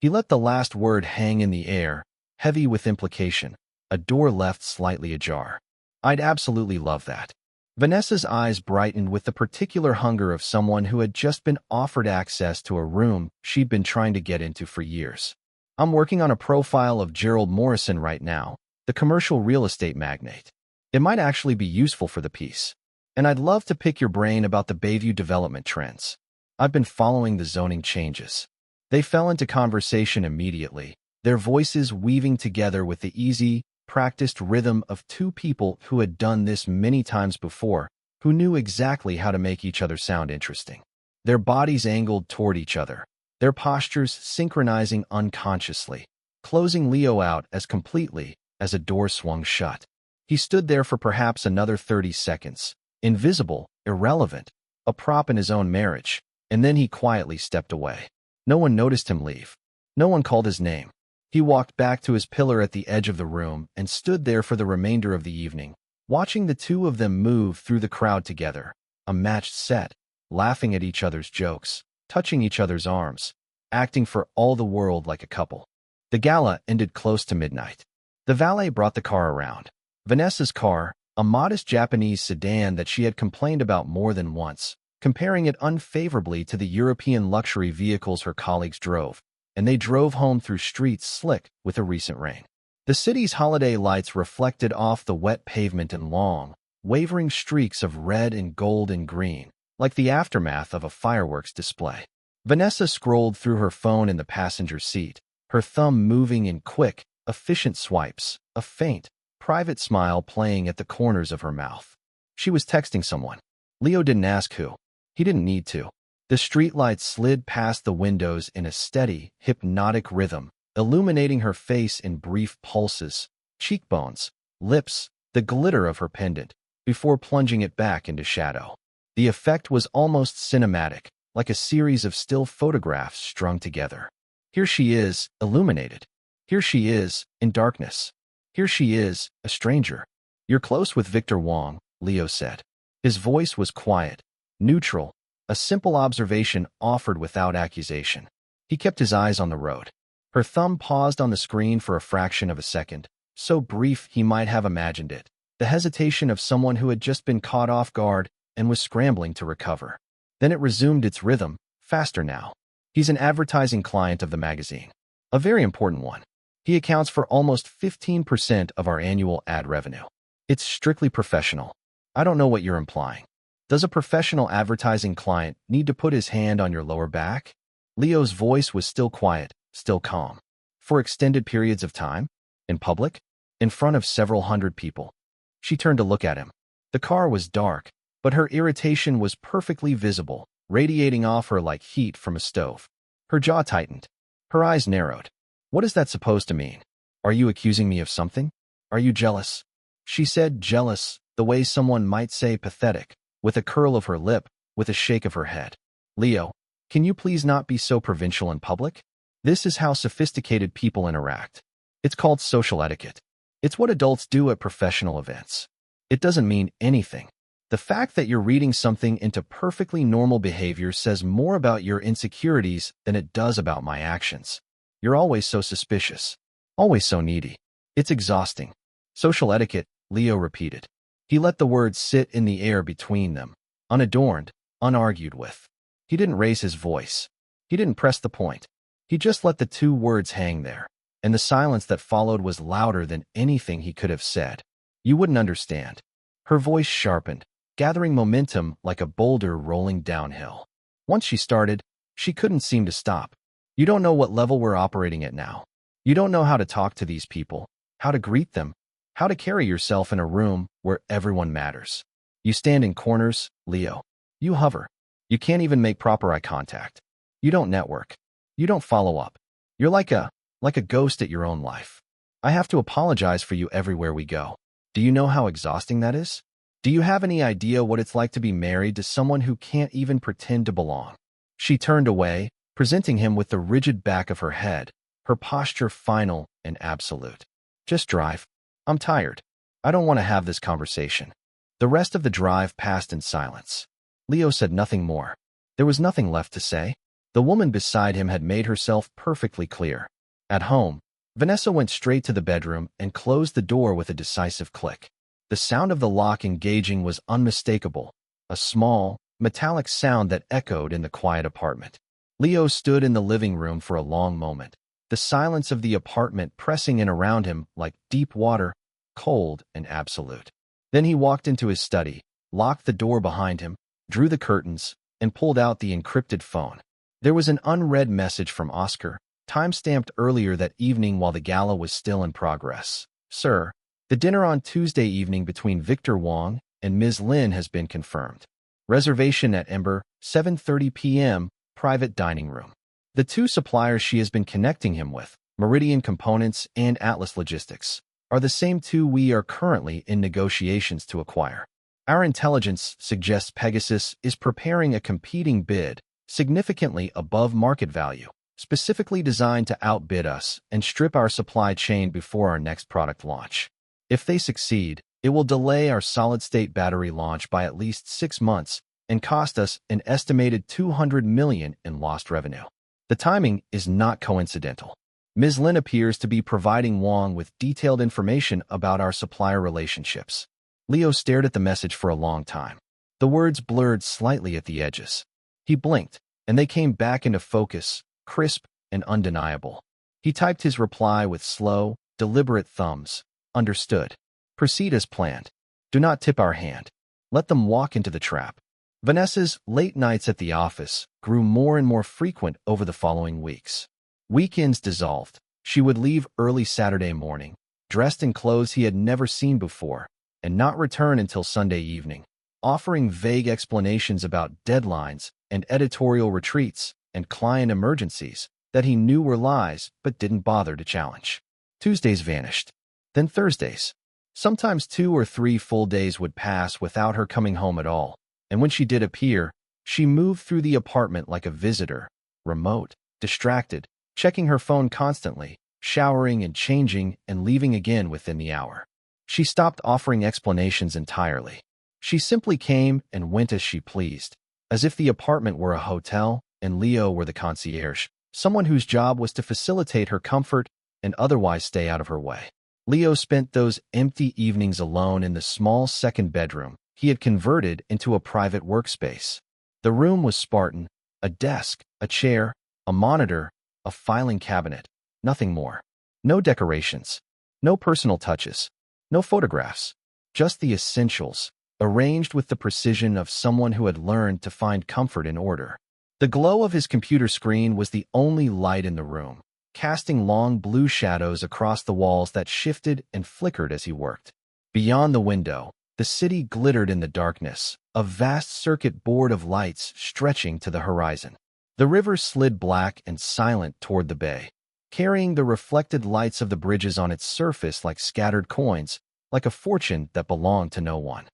He let the last word hang in the air, heavy with implication. A door left slightly ajar. I'd absolutely love that. Vanessa's eyes brightened with the particular hunger of someone who had just been offered access to a room she'd been trying to get into for years. I'm working on a profile of Gerald Morrison right now, the commercial real estate magnate. It might actually be useful for the piece. And I'd love to pick your brain about the Bayview development trends. I've been following the zoning changes. They fell into conversation immediately, their voices weaving together with the easy, practiced rhythm of two people who had done this many times before, who knew exactly how to make each other sound interesting. Their bodies angled toward each other, their postures synchronizing unconsciously, closing Leo out as completely as a door swung shut. He stood there for perhaps another 30 seconds, invisible, irrelevant, a prop in his own marriage, and then he quietly stepped away. No one noticed him leave. No one called his name. He walked back to his pillar at the edge of the room and stood there for the remainder of the evening, watching the two of them move through the crowd together, a matched set, laughing at each other's jokes, touching each other's arms, acting for all the world like a couple. The gala ended close to midnight. The valet brought the car around. Vanessa's car, a modest Japanese sedan that she had complained about more than once, comparing it unfavorably to the European luxury vehicles her colleagues drove, and they drove home through streets slick with the recent rain. The city's holiday lights reflected off the wet pavement in long, wavering streaks of red and gold and green, like the aftermath of a fireworks display. Vanessa scrolled through her phone in the passenger seat, her thumb moving in quick, efficient swipes, a faint, private smile playing at the corners of her mouth. She was texting someone. Leo didn't ask who. He didn't need to. The streetlights slid past the windows in a steady, hypnotic rhythm, illuminating her face in brief pulses, cheekbones, lips, the glitter of her pendant, before plunging it back into shadow. The effect was almost cinematic, like a series of still photographs strung together. Here she is, illuminated. Here she is, in darkness. Here she is, a stranger. You're close with Victor Wong, Leo said. His voice was quiet, neutral, a simple observation offered without accusation. He kept his eyes on the road. Her thumb paused on the screen for a fraction of a second, so brief he might have imagined it, the hesitation of someone who had just been caught off guard and was scrambling to recover. Then it resumed its rhythm, faster now. He's an advertising client of the magazine. A very important one. He accounts for almost 15% of our annual ad revenue. It's strictly professional. I don't know what you're implying. Does a professional advertising client need to put his hand on your lower back? Leo's voice was still quiet, still calm. For extended periods of time? In public? In front of several hundred people? She turned to look at him. The car was dark, but her irritation was perfectly visible, radiating off her like heat from a stove. Her jaw tightened. Her eyes narrowed. What is that supposed to mean? Are you accusing me of something? Are you jealous? She said jealous, the way someone might say pathetic, with a curl of her lip, with a shake of her head. Leo, can you please not be so provincial in public? This is how sophisticated people interact. It's called social etiquette. It's what adults do at professional events. It doesn't mean anything. The fact that you're reading something into perfectly normal behavior says more about your insecurities than it does about my actions. You're always so suspicious. Always so needy. It's exhausting. Social etiquette, Leo repeated. He let the words sit in the air between them, unadorned, unargued with. He didn't raise his voice. He didn't press the point. He just let the two words hang there, and the silence that followed was louder than anything he could have said. You wouldn't understand. Her voice sharpened, gathering momentum like a boulder rolling downhill. Once she started, she couldn't seem to stop. You don't know what level we're operating at now. You don't know how to talk to these people, how to greet them, how to carry yourself in a room where everyone matters. You stand in corners, Leo. You hover. You can't even make proper eye contact. You don't network. You don't follow up. You're like a ghost at your own life. I have to apologize for you everywhere we go. Do you know how exhausting that is? Do you have any idea what it's like to be married to someone who can't even pretend to belong? She turned away, presenting him with the rigid back of her head, her posture final and absolute. Just drive. I'm tired. I don't want to have this conversation. The rest of the drive passed in silence. Leo said nothing more. There was nothing left to say. The woman beside him had made herself perfectly clear. At home, Vanessa went straight to the bedroom and closed the door with a decisive click. The sound of the lock engaging was unmistakable, a small, metallic sound that echoed in the quiet apartment. Leo stood in the living room for a long moment, the silence of the apartment pressing in around him like deep water, cold and absolute. Then he walked into his study, locked the door behind him, drew the curtains, and pulled out the encrypted phone. There was an unread message from Oscar, time-stamped earlier that evening while the gala was still in progress. Sir, the dinner on Tuesday evening between Victor Wong and Ms. Lin has been confirmed. Reservation at Ember, 7:30 p.m., private dining room. The two suppliers she has been connecting him with, Meridian Components and Atlas Logistics, are the same two we are currently in negotiations to acquire. Our intelligence suggests Pegasus is preparing a competing bid significantly above market value, specifically designed to outbid us and strip our supply chain before our next product launch. If they succeed, it will delay our solid-state battery launch by at least 6 months and cost us an estimated $200 million in lost revenue. The timing is not coincidental. Ms. Lin appears to be providing Wong with detailed information about our supplier relationships. Leo stared at the message for a long time. The words blurred slightly at the edges. He blinked, and they came back into focus, crisp and undeniable. He typed his reply with slow, deliberate thumbs. Understood. Proceed as planned. Do not tip our hand. Let them walk into the trap. Vanessa's late nights at the office grew more and more frequent over the following weeks. Weekends dissolved. She would leave early Saturday morning, dressed in clothes he had never seen before, and not return until Sunday evening, offering vague explanations about deadlines and editorial retreats and client emergencies that he knew were lies but didn't bother to challenge. Tuesdays vanished. Then Thursdays. Sometimes 2 or 3 full days would pass without her coming home at all, and when she did appear, she moved through the apartment like a visitor, remote, distracted, checking her phone constantly, showering and changing and leaving again within the hour. She stopped offering explanations entirely. She simply came and went as she pleased, as if the apartment were a hotel and Leo were the concierge, someone whose job was to facilitate her comfort and otherwise stay out of her way. Leo spent those empty evenings alone in the small second bedroom he had converted into a private workspace. The room was Spartan, a desk, a chair, a monitor, a filing cabinet, nothing more. No decorations, no personal touches, no photographs, just the essentials, arranged with the precision of someone who had learned to find comfort in order. The glow of his computer screen was the only light in the room, casting long blue shadows across the walls that shifted and flickered as he worked. Beyond the window, the city glittered in the darkness, a vast circuit board of lights stretching to the horizon. The river slid black and silent toward the bay, carrying the reflected lights of the bridges on its surface like scattered coins, like a fortune that belonged to no one.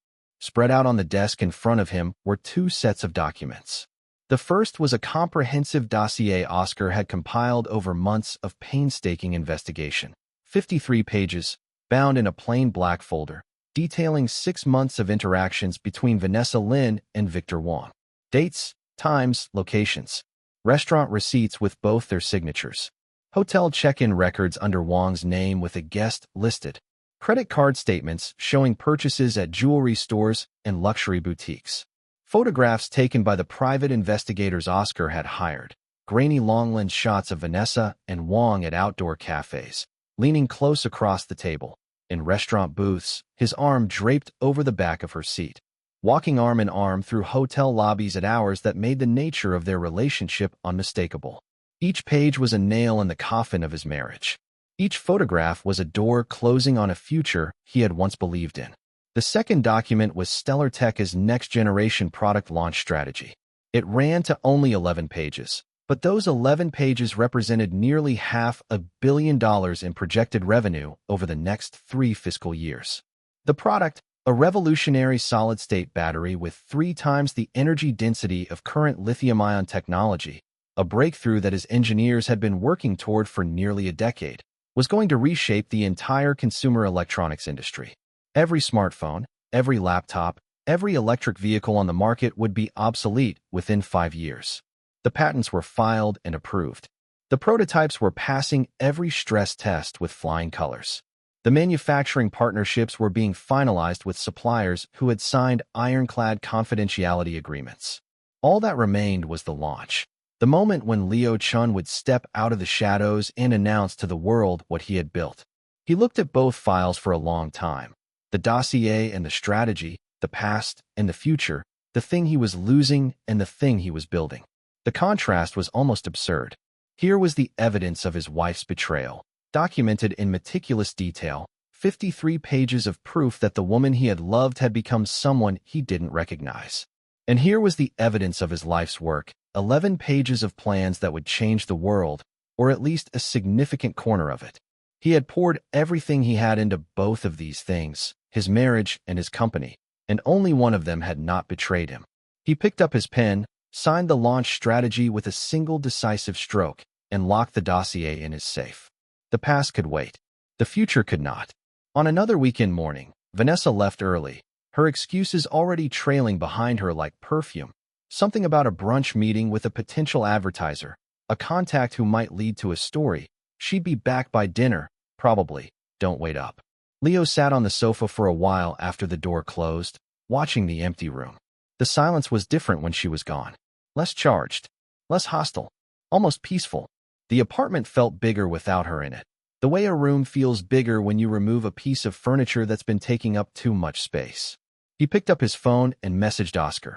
Spread out on the desk in front of him were 2 sets of documents. The first was a comprehensive dossier Oscar had compiled over months of painstaking investigation. 53 pages, bound in a plain black folder, detailing 6 months of interactions between Vanessa Lin and Victor Wong. Dates, times, locations. Restaurant receipts with both their signatures. Hotel check-in records under Wong's name with a guest listed. Credit card statements showing purchases at jewelry stores and luxury boutiques. Photographs taken by the private investigators Oscar had hired. grainy long-lens shots of Vanessa and Wong at outdoor cafes, leaning close across the table. In restaurant booths, his arm draped over the back of her seat, walking arm in arm through hotel lobbies at hours that made the nature of their relationship unmistakable. Each page was a nail in the coffin of his marriage. Each photograph was a door closing on a future he had once believed in. The second document was Stellar Tech's next-generation product launch strategy. It ran to only 11 pages, but those 11 pages represented nearly $500 million in projected revenue over the next 3 fiscal years. The product, a revolutionary solid-state battery with 3 times the energy density of current lithium-ion technology, a breakthrough that his engineers had been working toward for nearly a decade, was going to reshape the entire consumer electronics industry. Every smartphone, every laptop, every electric vehicle on the market would be obsolete within 5 years. The patents were filed and approved. The prototypes were passing every stress test with flying colors. The manufacturing partnerships were being finalized with suppliers who had signed ironclad confidentiality agreements. All that remained was the launch. The moment when Leo Chun would step out of the shadows and announce to the world what he had built. He looked at both files for a long time. The dossier and the strategy, the past and the future, the thing he was losing and the thing he was building. The contrast was almost absurd. Here was the evidence of his wife's betrayal, documented in meticulous detail, 53 pages of proof that the woman he had loved had become someone he didn't recognize. And here was the evidence of his life's work, 11 pages of plans that would change the world, or at least a significant corner of it. He had poured everything he had into both of these things, his marriage and his company, and only one of them had not betrayed him. He picked up his pen, signed the launch strategy with a single decisive stroke, and locked the dossier in his safe. The past could wait. The future could not. On another weekend morning, Vanessa left early, her excuses already trailing behind her like perfume. Something about a brunch meeting with a potential advertiser, a contact who might lead to a story. She'd be back by dinner, probably. Don't wait up. Leo sat on the sofa for a while after the door closed, watching the empty room. The silence was different when she was gone. Less charged, less hostile, almost peaceful. The apartment felt bigger without her in it. The way a room feels bigger when you remove a piece of furniture that's been taking up too much space. He picked up his phone and messaged Oscar.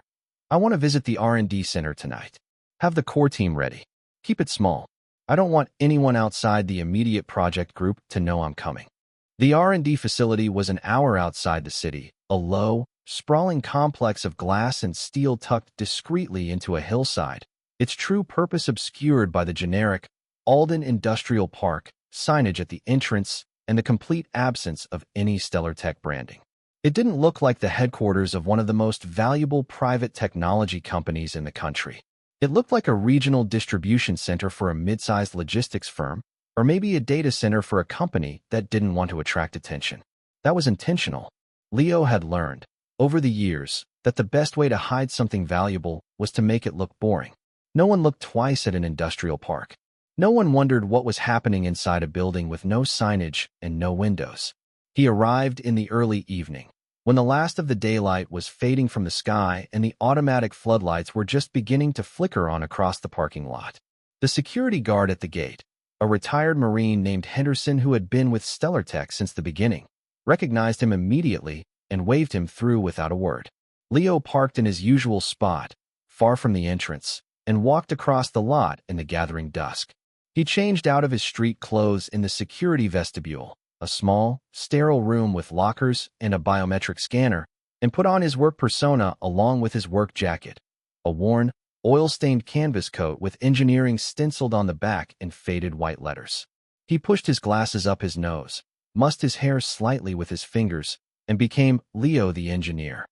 I want to visit the R&D center tonight. Have the core team ready. Keep it small. I don't want anyone outside the immediate project group to know I'm coming. The R&D facility was an hour outside the city, a low, sprawling complex of glass and steel tucked discreetly into a hillside, its true purpose obscured by the generic Alden Industrial Park signage at the entrance and the complete absence of any Stellar Tech branding. It didn't look like the headquarters of one of the most valuable private technology companies in the country. It looked like a regional distribution center for a mid-sized logistics firm, or maybe a data center for a company that didn't want to attract attention. That was intentional. Leo had learned, over the years, that the best way to hide something valuable was to make it look boring. No one looked twice at an industrial park. No one wondered what was happening inside a building with no signage and no windows. He arrived in the early evening, when the last of the daylight was fading from the sky and the automatic floodlights were just beginning to flicker on across the parking lot. The security guard at the gate, a retired Marine named Henderson who had been with Stellar Tech since the beginning, recognized him immediately and waved him through without a word. Leo parked in his usual spot, far from the entrance, and walked across the lot in the gathering dusk. He changed out of his street clothes in the security vestibule, a small, sterile room with lockers and a biometric scanner, and put on his work persona along with his work jacket, a worn, oil-stained canvas coat with engineering stenciled on the back in faded white letters. He pushed his glasses up his nose, mussed his hair slightly with his fingers, and became Leo the engineer,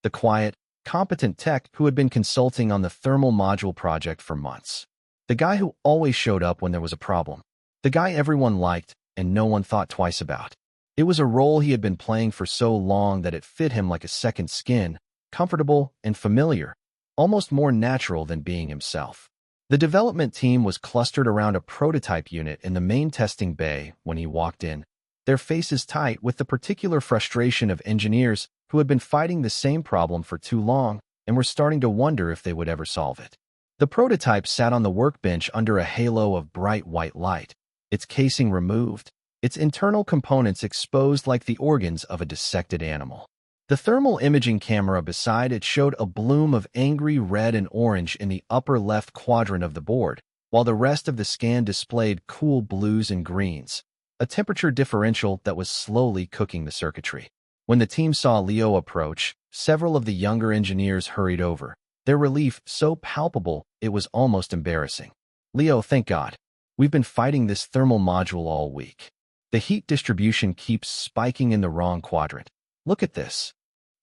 the quiet, competent tech who had been consulting on the thermal module project for months. The guy who always showed up when there was a problem. The guy everyone liked and no one thought twice about. It was a role he had been playing for so long that it fit him like a second skin, comfortable and familiar, almost more natural than being himself. The development team was clustered around a prototype unit in the main testing bay when he walked in, their faces tight with the particular frustration of engineers who had been fighting the same problem for too long and were starting to wonder if they would ever solve it. The prototype sat on the workbench under a halo of bright white light, its casing removed, its internal components exposed like the organs of a dissected animal. The thermal imaging camera beside it showed a bloom of angry red and orange in the upper left quadrant of the board, while the rest of the scan displayed cool blues and greens, a temperature differential that was slowly cooking the circuitry. When the team saw Leo approach, several of the younger engineers hurried over, their relief so palpable it was almost embarrassing. "Leo, thank God. We've been fighting this thermal module all week. The heat distribution keeps spiking in the wrong quadrant. Look at this."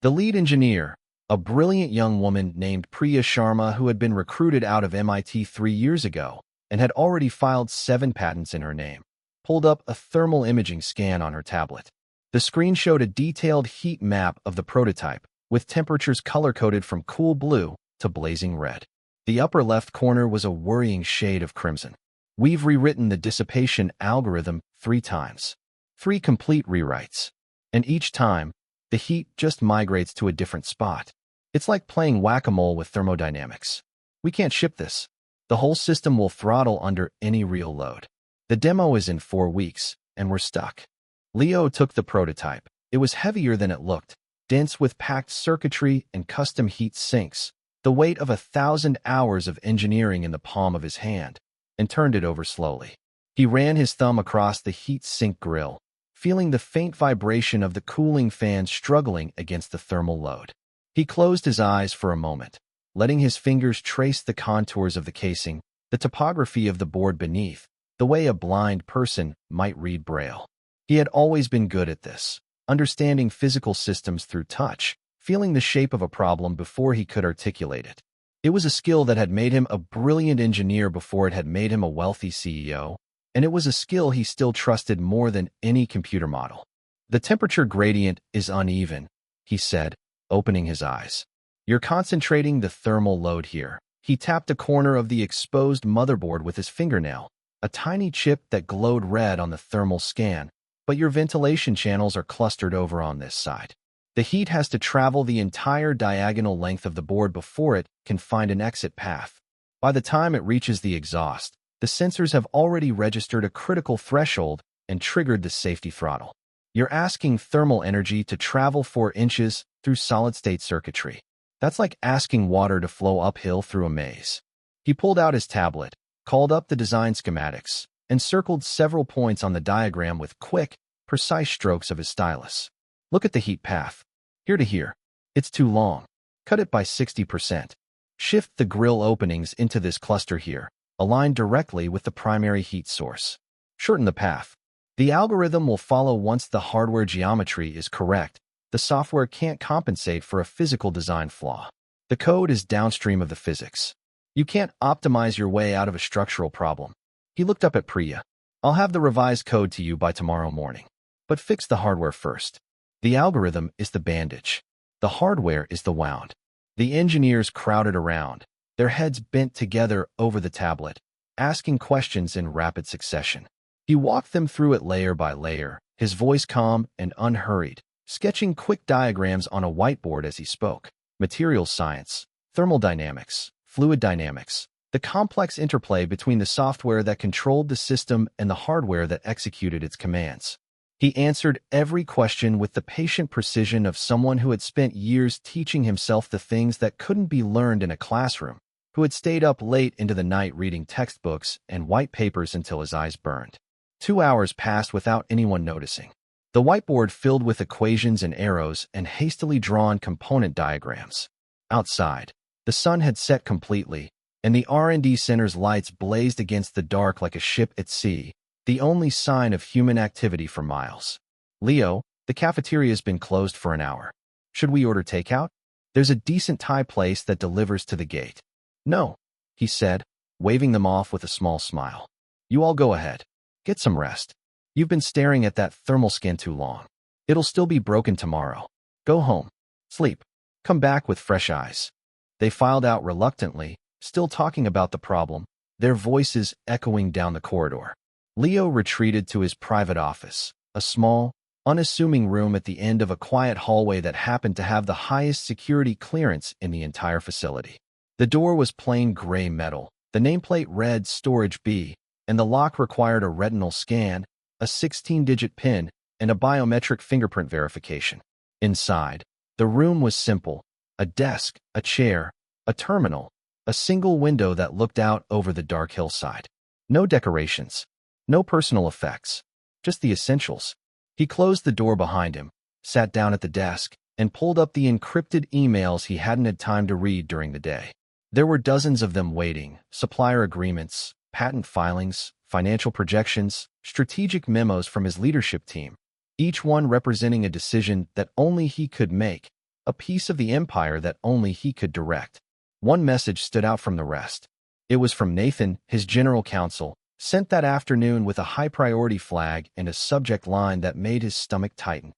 The lead engineer, a brilliant young woman named Priya Sharma who had been recruited out of MIT 3 years ago and had already filed 7 patents in her name, pulled up a thermal imaging scan on her tablet. The screen showed a detailed heat map of the prototype, with temperatures color-coded from cool blue to blazing red. The upper left corner was a worrying shade of crimson. "We've rewritten the dissipation algorithm 3 times. 3 complete rewrites. And each time, the heat just migrates to a different spot. It's like playing whack-a-mole with thermodynamics. We can't ship this. The whole system will throttle under any real load. The demo is in 4 weeks, and we're stuck." Leo took the prototype. It was heavier than it looked, dense with packed circuitry and custom heat sinks, the weight of 1,000 hours of engineering in the palm of his hand, and turned it over slowly. He ran his thumb across the heat sink grill, feeling the faint vibration of the cooling fan struggling against the thermal load. He closed his eyes for a moment, letting his fingers trace the contours of the casing, the topography of the board beneath, the way a blind person might read Braille. He had always been good at this, understanding physical systems through touch, feeling the shape of a problem before he could articulate it. It was a skill that had made him a brilliant engineer before it had made him a wealthy CEO, and it was a skill he still trusted more than any computer model. "The temperature gradient is uneven," he said, opening his eyes. "You're concentrating the thermal load here." He tapped a corner of the exposed motherboard with his fingernail, a tiny chip that glowed red on the thermal scan, "but your ventilation channels are clustered over on this side. The heat has to travel the entire diagonal length of the board before it can find an exit path. By the time it reaches the exhaust, the sensors have already registered a critical threshold and triggered the safety throttle. You're asking thermal energy to travel 4 inches through solid-state circuitry. That's like asking water to flow uphill through a maze." He pulled out his tablet, called up the design schematics, and circled several points on the diagram with quick, precise strokes of his stylus. "Look at the heat path. Here to here. It's too long. Cut it by 60%. Shift the grill openings into this cluster here, aligned directly with the primary heat source. Shorten the path. The algorithm will follow once the hardware geometry is correct. The software can't compensate for a physical design flaw. The code is downstream of the physics. You can't optimize your way out of a structural problem." He looked up at Priya. "I'll have the revised code to you by tomorrow morning. But fix the hardware first. The algorithm is the bandage. The hardware is the wound." The engineers crowded around, their heads bent together over the tablet, asking questions in rapid succession. He walked them through it layer by layer, his voice calm and unhurried, sketching quick diagrams on a whiteboard as he spoke. Materials science, thermal dynamics, fluid dynamics, the complex interplay between the software that controlled the system and the hardware that executed its commands. He answered every question with the patient precision of someone who had spent years teaching himself the things that couldn't be learned in a classroom, who had stayed up late into the night reading textbooks and white papers until his eyes burned. 2 hours passed without anyone noticing. The whiteboard filled with equations and arrows and hastily drawn component diagrams. Outside, the sun had set completely, and the R&D center's lights blazed against the dark like a ship at sea, the only sign of human activity for miles. "Leo, the cafeteria's been closed for an hour. Should we order takeout? There's a decent Thai place that delivers to the gate." "No," he said, waving them off with a small smile. "You all go ahead. Get some rest. You've been staring at that thermal scan too long. It'll still be broken tomorrow. Go home. Sleep. Come back with fresh eyes." They filed out reluctantly, still talking about the problem, their voices echoing down the corridor. Leo retreated to his private office, a small, unassuming room at the end of a quiet hallway that happened to have the highest security clearance in the entire facility. The door was plain gray metal, the nameplate read Storage B, and the lock required a retinal scan, a 16-digit PIN, and a biometric fingerprint verification. Inside, the room was simple: a desk, a chair, a terminal, a single window that looked out over the dark hillside. No decorations, no personal effects, just the essentials. He closed the door behind him, sat down at the desk, and pulled up the encrypted emails he hadn't had time to read during the day. There were dozens of them waiting: supplier agreements, patent filings, financial projections, strategic memos from his leadership team, each one representing a decision that only he could make, a piece of the empire that only he could direct. One message stood out from the rest. It was from Nathan, his general counsel, sent that afternoon with a high-priority flag and a subject line that made his stomach tighten.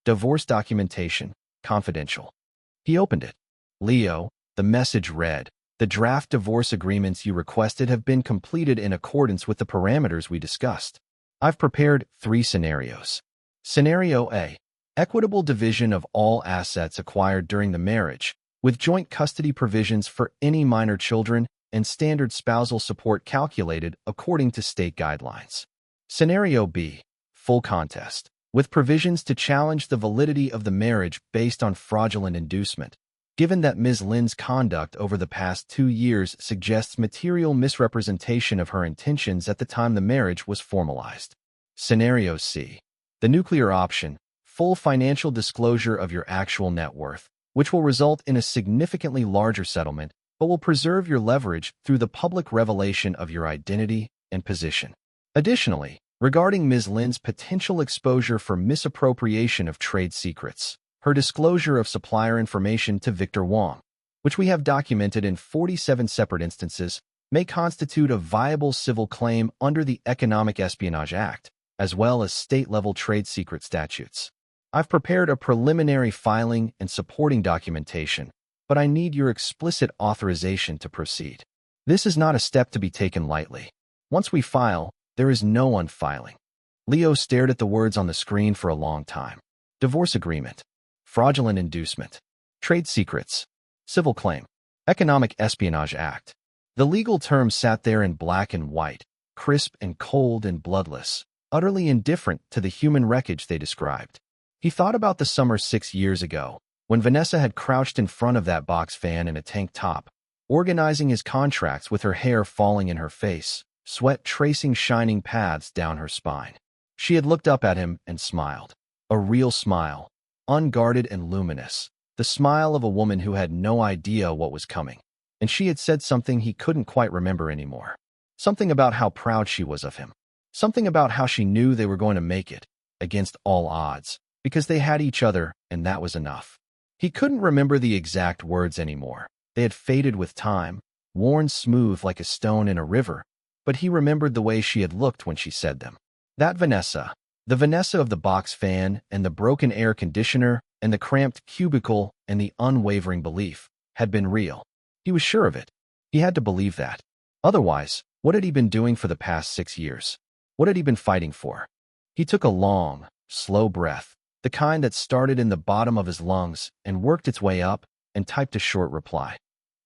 Divorce documentation, confidential. He opened it. Leo, the message read, "The draft divorce agreements you requested have been completed in accordance with the parameters we discussed. I've prepared 3 scenarios. Scenario A: equitable division of all assets acquired during the marriage, with joint custody provisions for any minor children and standard spousal support calculated according to state guidelines. Scenario B: full contest, with provisions to challenge the validity of the marriage based on fraudulent inducement, given that Ms. Lynn's conduct over the past 2 years suggests material misrepresentation of her intentions at the time the marriage was formalized. Scenario C: the nuclear option, full financial disclosure of your actual net worth, which will result in a significantly larger settlement, but will preserve your leverage through the public revelation of your identity and position. Additionally, regarding Ms. Lynn's potential exposure for misappropriation of trade secrets, her disclosure of supplier information to Victor Wong, which we have documented in 47 separate instances, may constitute a viable civil claim under the Economic Espionage Act, as well as state-level trade secret statutes. I've prepared a preliminary filing and supporting documentation, but I need your explicit authorization to proceed. This is not a step to be taken lightly. Once we file, there is no unfiling." Leo stared at the words on the screen for a long time. Divorce agreement, fraudulent inducement, trade secrets, civil claim, Economic Espionage Act. The legal terms sat there in black and white, crisp and cold and bloodless, utterly indifferent to the human wreckage they described. He thought about the summer 6 years ago, when Vanessa had crouched in front of that box fan in a tank top, organizing his contracts with her hair falling in her face, sweat tracing shining paths down her spine. She had looked up at him and smiled. A real smile, unguarded and luminous, the smile of a woman who had no idea what was coming. And she had said something he couldn't quite remember anymore. Something about how proud she was of him. Something about how she knew they were going to make it, against all odds, because they had each other, and that was enough. He couldn't remember the exact words anymore. They had faded with time, worn smooth like a stone in a river, but he remembered the way she had looked when she said them. That Vanessa, the Vanessa of the box fan and the broken air conditioner and the cramped cubicle and the unwavering belief, had been real. He was sure of it. He had to believe that. Otherwise, what had he been doing for the past 6 years? What had he been fighting for? He took a long, slow breath, the kind that started in the bottom of his lungs and worked its way up, and typed a short reply.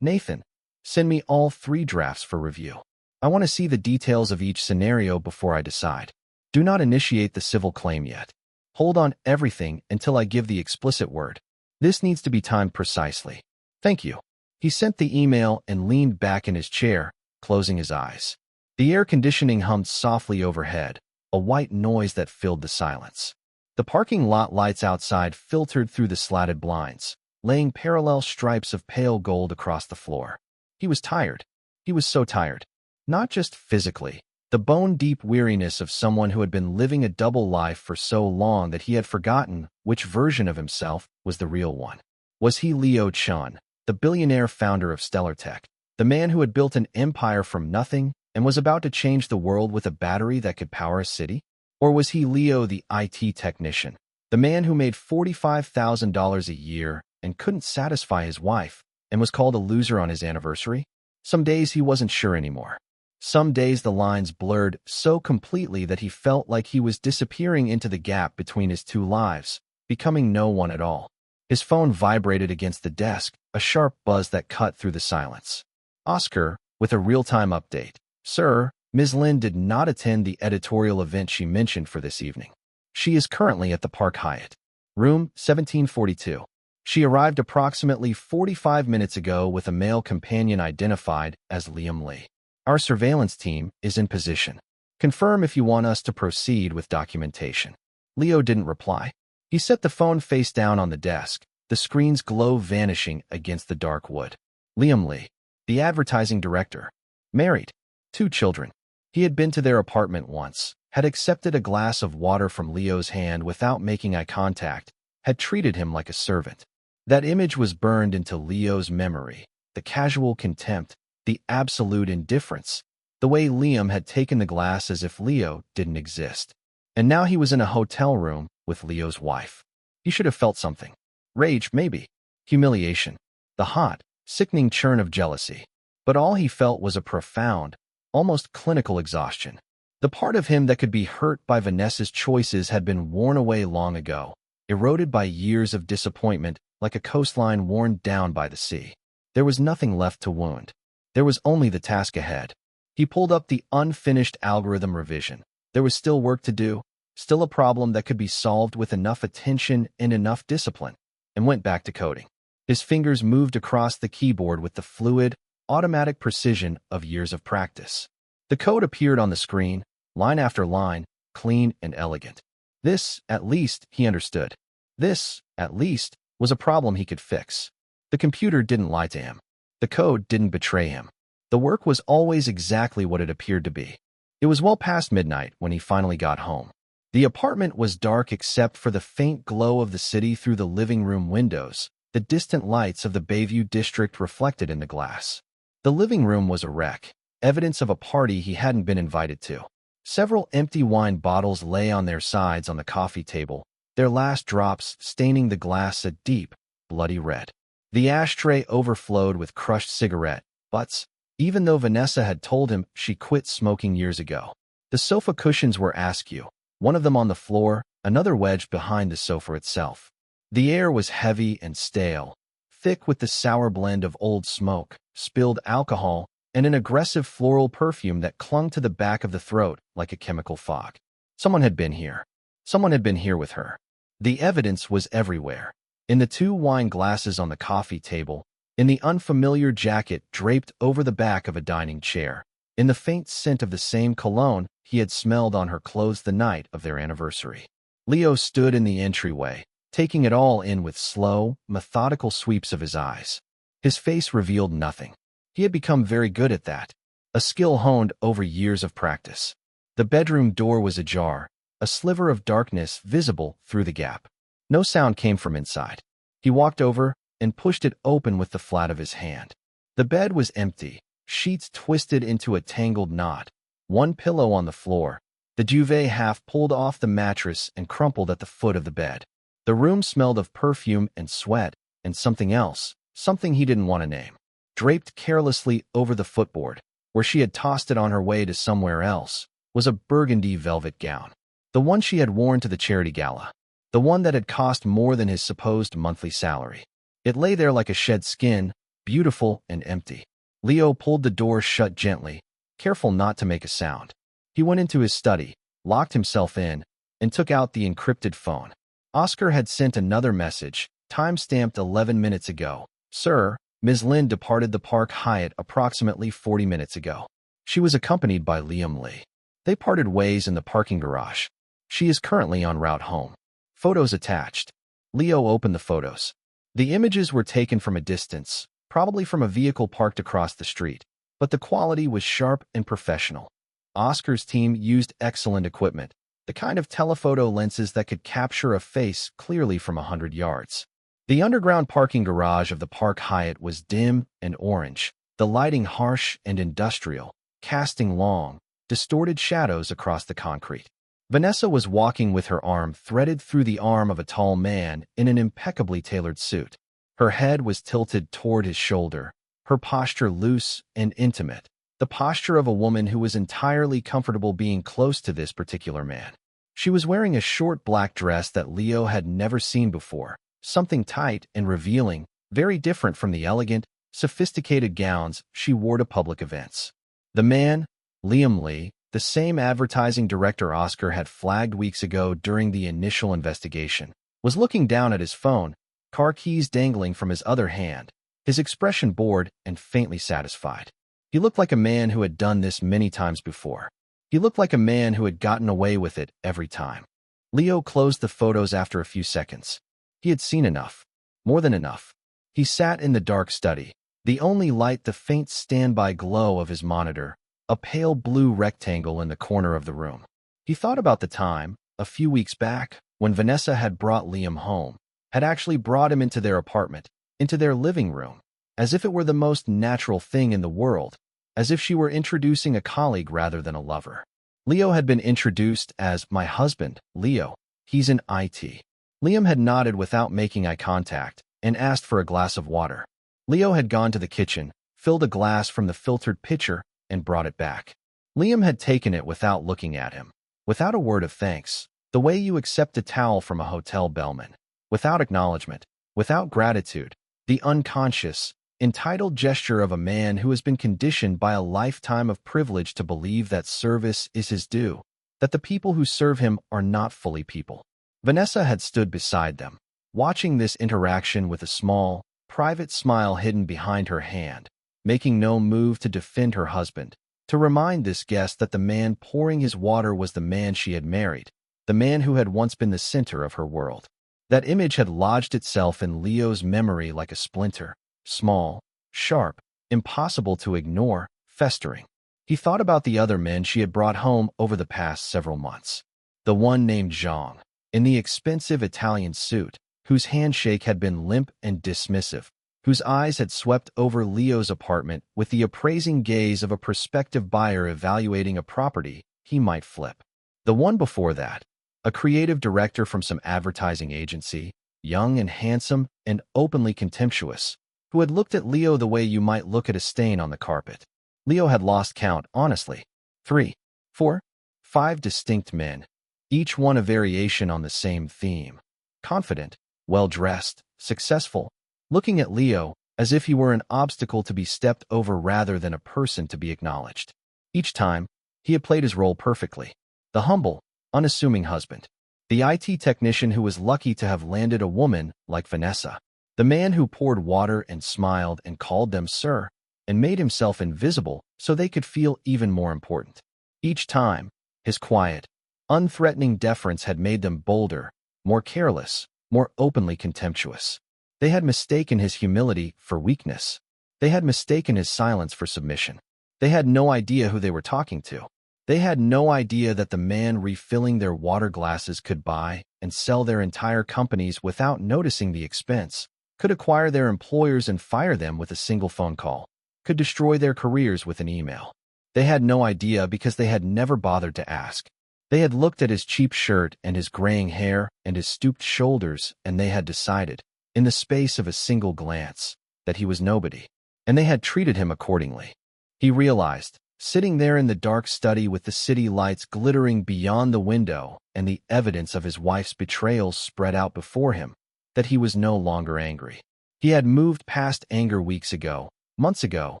"Nathan, send me all 3 drafts for review. I want to see the details of each scenario before I decide. Do not initiate the civil claim yet. Hold on everything until I give the explicit word. This needs to be timed precisely. Thank you." He sent the email and leaned back in his chair, closing his eyes. The air conditioning hummed softly overhead, a white noise that filled the silence. The parking lot lights outside filtered through the slatted blinds, laying parallel stripes of pale gold across the floor. He was tired. He was so tired. Not just physically, the bone-deep weariness of someone who had been living a double life for so long that he had forgotten which version of himself was the real one. Was he Leo Chun, the billionaire founder of Stellar Tech, the man who had built an empire from nothing and was about to change the world with a battery that could power a city? Or was he Leo, the IT technician, the man who made $45,000 a year and couldn't satisfy his wife and was called a loser on his anniversary? Some days he wasn't sure anymore. Some days the lines blurred so completely that he felt like he was disappearing into the gap between his 2 lives, becoming no one at all. His phone vibrated against the desk, a sharp buzz that cut through the silence. Oscar, with a real-time update. Sir, Ms. Lin did not attend the editorial event she mentioned for this evening. She is currently at the Park Hyatt. Room 1742. She arrived approximately 45 minutes ago with a male companion identified as Liam Lee. Our surveillance team is in position. Confirm if you want us to proceed with documentation. Leo didn't reply. He set the phone face down on the desk, the screen's glow vanishing against the dark wood. Liam Lee, the advertising director. Married. 2 children. He had been to their apartment once, had accepted a glass of water from Leo's hand without making eye contact, had treated him like a servant. That image was burned into Leo's memory, the casual contempt, the absolute indifference, the way Liam had taken the glass as if Leo didn't exist. And now he was in a hotel room with Leo's wife. He should have felt something. Rage, maybe. Humiliation. The hot, sickening churn of jealousy. But all he felt was a profound, almost clinical exhaustion. The part of him that could be hurt by Vanessa's choices had been worn away long ago, eroded by years of disappointment like a coastline worn down by the sea. There was nothing left to wound. There was only the task ahead. He pulled up the unfinished algorithm revision. There was still work to do, still a problem that could be solved with enough attention and enough discipline, and went back to coding. His fingers moved across the keyboard with the fluid, automatic precision of years of practice. The code appeared on the screen, line after line, clean and elegant. This, at least, he understood. This, at least, was a problem he could fix. The computer didn't lie to him. The code didn't betray him. The work was always exactly what it appeared to be. It was well past midnight when he finally got home. The apartment was dark except for the faint glow of the city through the living room windows, the distant lights of the Bayview district reflected in the glass. The living room was a wreck, evidence of a party he hadn't been invited to. Several empty wine bottles lay on their sides on the coffee table, their last drops staining the glass a deep, bloody red. The ashtray overflowed with crushed cigarette butts, even though Vanessa had told him she quit smoking years ago. The sofa cushions were askew, one of them on the floor, another wedged behind the sofa itself. The air was heavy and stale, thick with the sour blend of old smoke, spilled alcohol, and an aggressive floral perfume that clung to the back of the throat like a chemical fog. Someone had been here. Someone had been here with her. The evidence was everywhere. In the 2 wine glasses on the coffee table, in the unfamiliar jacket draped over the back of a dining chair, in the faint scent of the same cologne he had smelled on her clothes the night of their anniversary. Leo stood in the entryway, taking it all in with slow, methodical sweeps of his eyes. His face revealed nothing. He had become very good at that, a skill honed over years of practice. The bedroom door was ajar, a sliver of darkness visible through the gap. No sound came from inside. He walked over and pushed it open with the flat of his hand. The bed was empty, sheets twisted into a tangled knot, one pillow on the floor, the duvet half pulled off the mattress and crumpled at the foot of the bed. The room smelled of perfume and sweat and something else, something he didn't want to name. Draped carelessly over the footboard, where she had tossed it on her way to somewhere else, was a burgundy velvet gown. The one she had worn to the charity gala. The one that had cost more than his supposed monthly salary. It lay there like a shed skin, beautiful and empty. Leo pulled the door shut gently, careful not to make a sound. He went into his study, locked himself in, and took out the encrypted phone. Oscar had sent another message, time-stamped 11 minutes ago. Sir, Ms. Lin departed the Park Hyatt approximately 40 minutes ago. She was accompanied by Liam Lee. They parted ways in the parking garage. She is currently en route home. Photos attached. Leo opened the photos. The images were taken from a distance, probably from a vehicle parked across the street, but the quality was sharp and professional. Oscar's team used excellent equipment, the kind of telephoto lenses that could capture a face clearly from 100 yards. The underground parking garage of the Park Hyatt was dim and orange, the lighting harsh and industrial, casting long, distorted shadows across the concrete. Vanessa was walking with her arm threaded through the arm of a tall man in an impeccably tailored suit. Her head was tilted toward his shoulder, her posture loose and intimate, the posture of a woman who was entirely comfortable being close to this particular man. She was wearing a short black dress that Leo had never seen before, something tight and revealing, very different from the elegant, sophisticated gowns she wore to public events. The man, Liam Lee, the same advertising director Oscar had flagged weeks ago during the initial investigation, was looking down at his phone, car keys dangling from his other hand, his expression bored and faintly satisfied. He looked like a man who had done this many times before. He looked like a man who had gotten away with it every time. Leo closed the photos after a few seconds. He had seen enough. More than enough. He sat in the dark study, the only light the faint standby glow of his monitor, a pale blue rectangle in the corner of the room. He thought about the time, a few weeks back, when Vanessa had brought Liam home, had actually brought him into their apartment, into their living room, as if it were the most natural thing in the world, as if she were introducing a colleague rather than a lover. Leo had been introduced as my husband, Leo. He's in IT. Liam had nodded without making eye contact and asked for a glass of water. Leo had gone to the kitchen, filled a glass from the filtered pitcher, and brought it back. Liam had taken it without looking at him, without a word of thanks, the way you accept a towel from a hotel bellman, without acknowledgement, without gratitude, the unconscious, entitled gesture of a man who has been conditioned by a lifetime of privilege to believe that service is his due, that the people who serve him are not fully people. Vanessa had stood beside them, watching this interaction with a small, private smile hidden behind her hand, making no move to defend her husband, to remind this guest that the man pouring his water was the man she had married, the man who had once been the center of her world. That image had lodged itself in Leo's memory like a splinter, small, sharp, impossible to ignore, festering. He thought about the other men she had brought home over the past several months. The one named Zhang, in the expensive Italian suit, whose handshake had been limp and dismissive, whose eyes had swept over Leo's apartment with the appraising gaze of a prospective buyer evaluating a property he might flip. The one before that, a creative director from some advertising agency, young and handsome and openly contemptuous, who had looked at Leo the way you might look at a stain on the carpet. Leo had lost count, honestly. 3, 4, 5 distinct men, each one a variation on the same theme. Confident, well-dressed, successful, looking at Leo as if he were an obstacle to be stepped over rather than a person to be acknowledged. Each time, he had played his role perfectly. The humble, unassuming husband. The IT technician who was lucky to have landed a woman like Vanessa. The man who poured water and smiled and called them sir, and made himself invisible so they could feel even more important. Each time, his quiet, unthreatening deference had made them bolder, more careless, more openly contemptuous. They had mistaken his humility for weakness. They had mistaken his silence for submission. They had no idea who they were talking to. They had no idea that the man refilling their water glasses could buy and sell their entire companies without noticing the expense, could acquire their employers and fire them with a single phone call, could destroy their careers with an email. They had no idea because they had never bothered to ask. They had looked at his cheap shirt and his graying hair and his stooped shoulders, and they had decided, in the space of a single glance, that he was nobody, and they had treated him accordingly. He realized, sitting there in the dark study with the city lights glittering beyond the window and the evidence of his wife's betrayal spread out before him, that he was no longer angry. He had moved past anger weeks ago, months ago,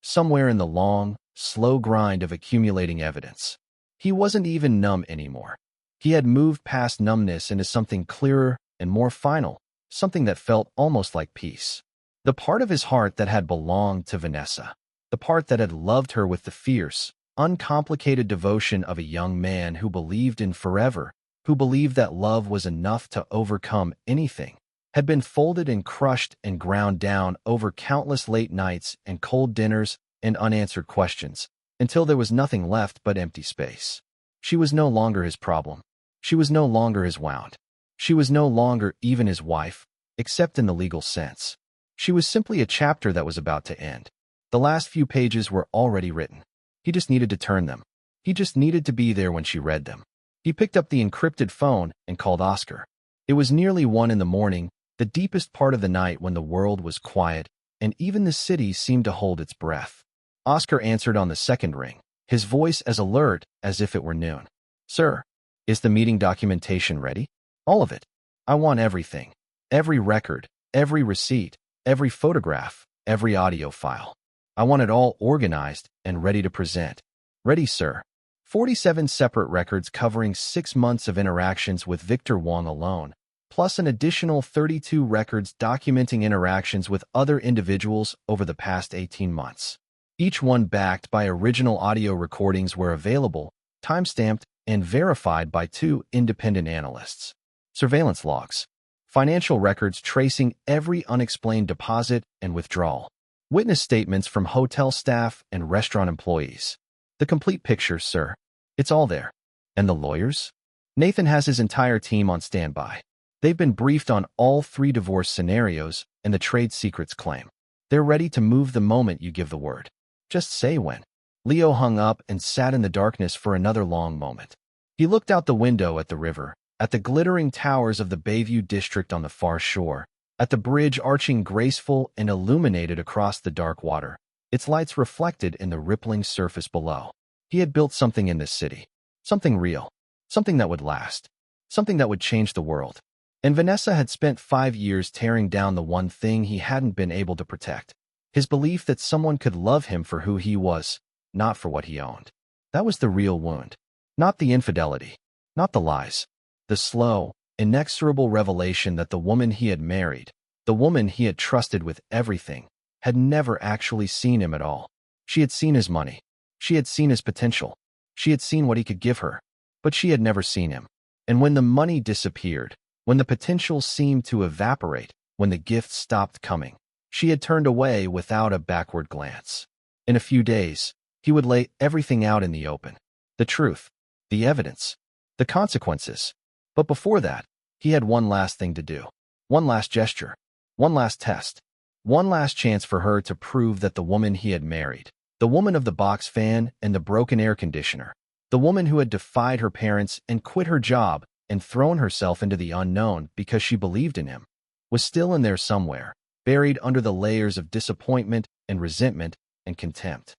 somewhere in the long, slow grind of accumulating evidence. He wasn't even numb anymore. He had moved past numbness into something clearer and more final, something that felt almost like peace. The part of his heart that had belonged to Vanessa. The part that had loved her with the fierce, uncomplicated devotion of a young man who believed in forever, who believed that love was enough to overcome anything, had been folded and crushed and ground down over countless late nights and cold dinners and unanswered questions, until there was nothing left but empty space. She was no longer his problem. She was no longer his wound. She was no longer even his wife, except in the legal sense. She was simply a chapter that was about to end. The last few pages were already written. He just needed to turn them. He just needed to be there when she read them. He picked up the encrypted phone and called Oscar. It was nearly 1 a.m, the deepest part of the night when the world was quiet and even the city seemed to hold its breath. Oscar answered on the second ring, his voice as alert as if it were noon. "Sir, is the meeting documentation ready?" "All of it. I want everything. Every record, every receipt, every photograph, every audio file. I want it all organized and ready to present. Ready, sir. 47 separate records covering 6 months of interactions with Victor Wong alone, plus an additional 32 records documenting interactions with other individuals over the past 18 months. Each one backed by original audio recordings where available, timestamped, and verified by 2 independent analysts. Surveillance logs. Financial records tracing every unexplained deposit and withdrawal. Witness statements from hotel staff and restaurant employees. The complete picture, sir. It's all there. And the lawyers? Nathan has his entire team on standby. They've been briefed on all 3 divorce scenarios and the trade secrets claim. They're ready to move the moment you give the word. Just say when. Leo hung up and sat in the darkness for another long moment. He looked out the window at the river, at the glittering towers of the Bayview district on the far shore, at the bridge arching graceful and illuminated across the dark water, its lights reflected in the rippling surface below. He had built something in this city. Something real. Something that would last. Something that would change the world. And Vanessa had spent 5 years tearing down the one thing he hadn't been able to protect. His belief that someone could love him for who he was, not for what he owned. That was the real wound. Not the infidelity. Not the lies. The slow, inexorable revelation that the woman he had married, the woman he had trusted with everything, had never actually seen him at all. She had seen his money. She had seen his potential. She had seen what he could give her. But she had never seen him. And when the money disappeared, when the potential seemed to evaporate, when the gifts stopped coming, she had turned away without a backward glance. In a few days, he would lay everything out in the open. The truth, the evidence, the consequences. But before that, he had one last thing to do. One last gesture. One last test. One last chance for her to prove that the woman he had married, the woman of the box fan and the broken air conditioner, the woman who had defied her parents and quit her job and thrown herself into the unknown because she believed in him, was still in there somewhere, buried under the layers of disappointment and resentment and contempt.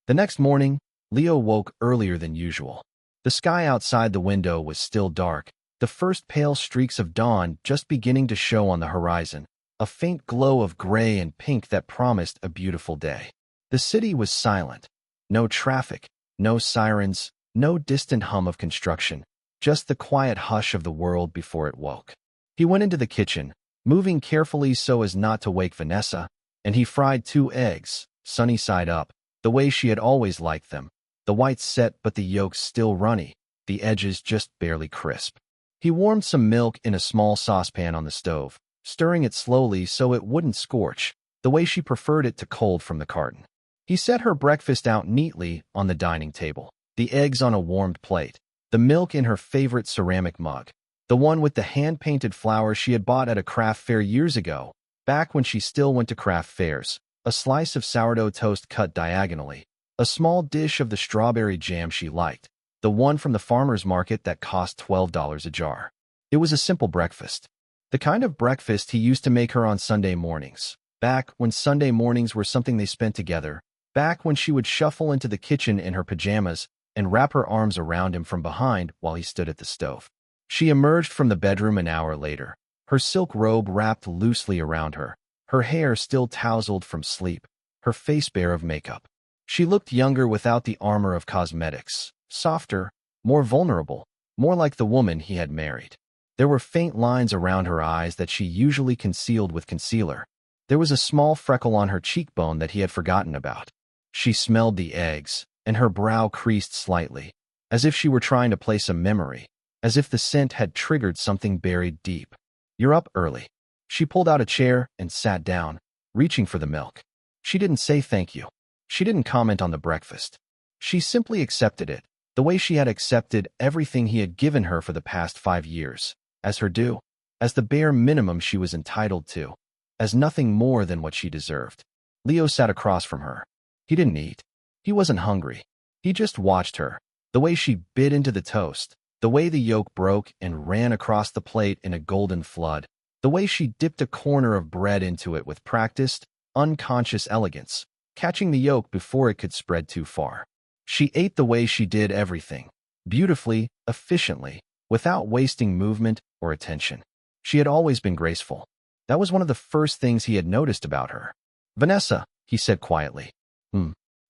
The next morning, Leo woke earlier than usual. The sky outside the window was still dark, the first pale streaks of dawn just beginning to show on the horizon, a faint glow of gray and pink that promised a beautiful day. The city was silent. No traffic, no sirens, no distant hum of construction, just the quiet hush of the world before it woke. He went into the kitchen, moving carefully so as not to wake Vanessa, and he fried 2 eggs, sunny side up, the way she had always liked them, the whites set but the yolks still runny, the edges just barely crisp. He warmed some milk in a small saucepan on the stove, stirring it slowly so it wouldn't scorch, the way she preferred it to cold from the carton. He set her breakfast out neatly on the dining table, the eggs on a warmed plate, the milk in her favorite ceramic mug, the one with the hand-painted flowers she had bought at a craft fair years ago, back when she still went to craft fairs, a slice of sourdough toast cut diagonally, a small dish of the strawberry jam she liked, the one from the farmer's market that cost $12 a jar. It was a simple breakfast. The kind of breakfast he used to make her on Sunday mornings, back when Sunday mornings were something they spent together, back when she would shuffle into the kitchen in her pajamas and wrap her arms around him from behind while he stood at the stove. She emerged from the bedroom an hour later, her silk robe wrapped loosely around her, her hair still tousled from sleep, her face bare of makeup. She looked younger without the armor of cosmetics, softer, more vulnerable, more like the woman he had married. There were faint lines around her eyes that she usually concealed with concealer. There was a small freckle on her cheekbone that he had forgotten about. She smelled the eggs, and her brow creased slightly, as if she were trying to place a memory, as if the scent had triggered something buried deep. "You're up early." She pulled out a chair and sat down, reaching for the milk. She didn't say thank you. She didn't comment on the breakfast. She simply accepted it, the way she had accepted everything he had given her for the past 5 years, as her due, as the bare minimum she was entitled to, as nothing more than what she deserved. Leo sat across from her. He didn't eat. He wasn't hungry. He just watched her, the way she bit into the toast, the way the yolk broke and ran across the plate in a golden flood, the way she dipped a corner of bread into it with practiced, unconscious elegance, catching the yolk before it could spread too far. She ate the way she did everything, beautifully, efficiently, without wasting movement or attention. She had always been graceful. That was one of the first things he had noticed about her. "Vanessa," he said quietly.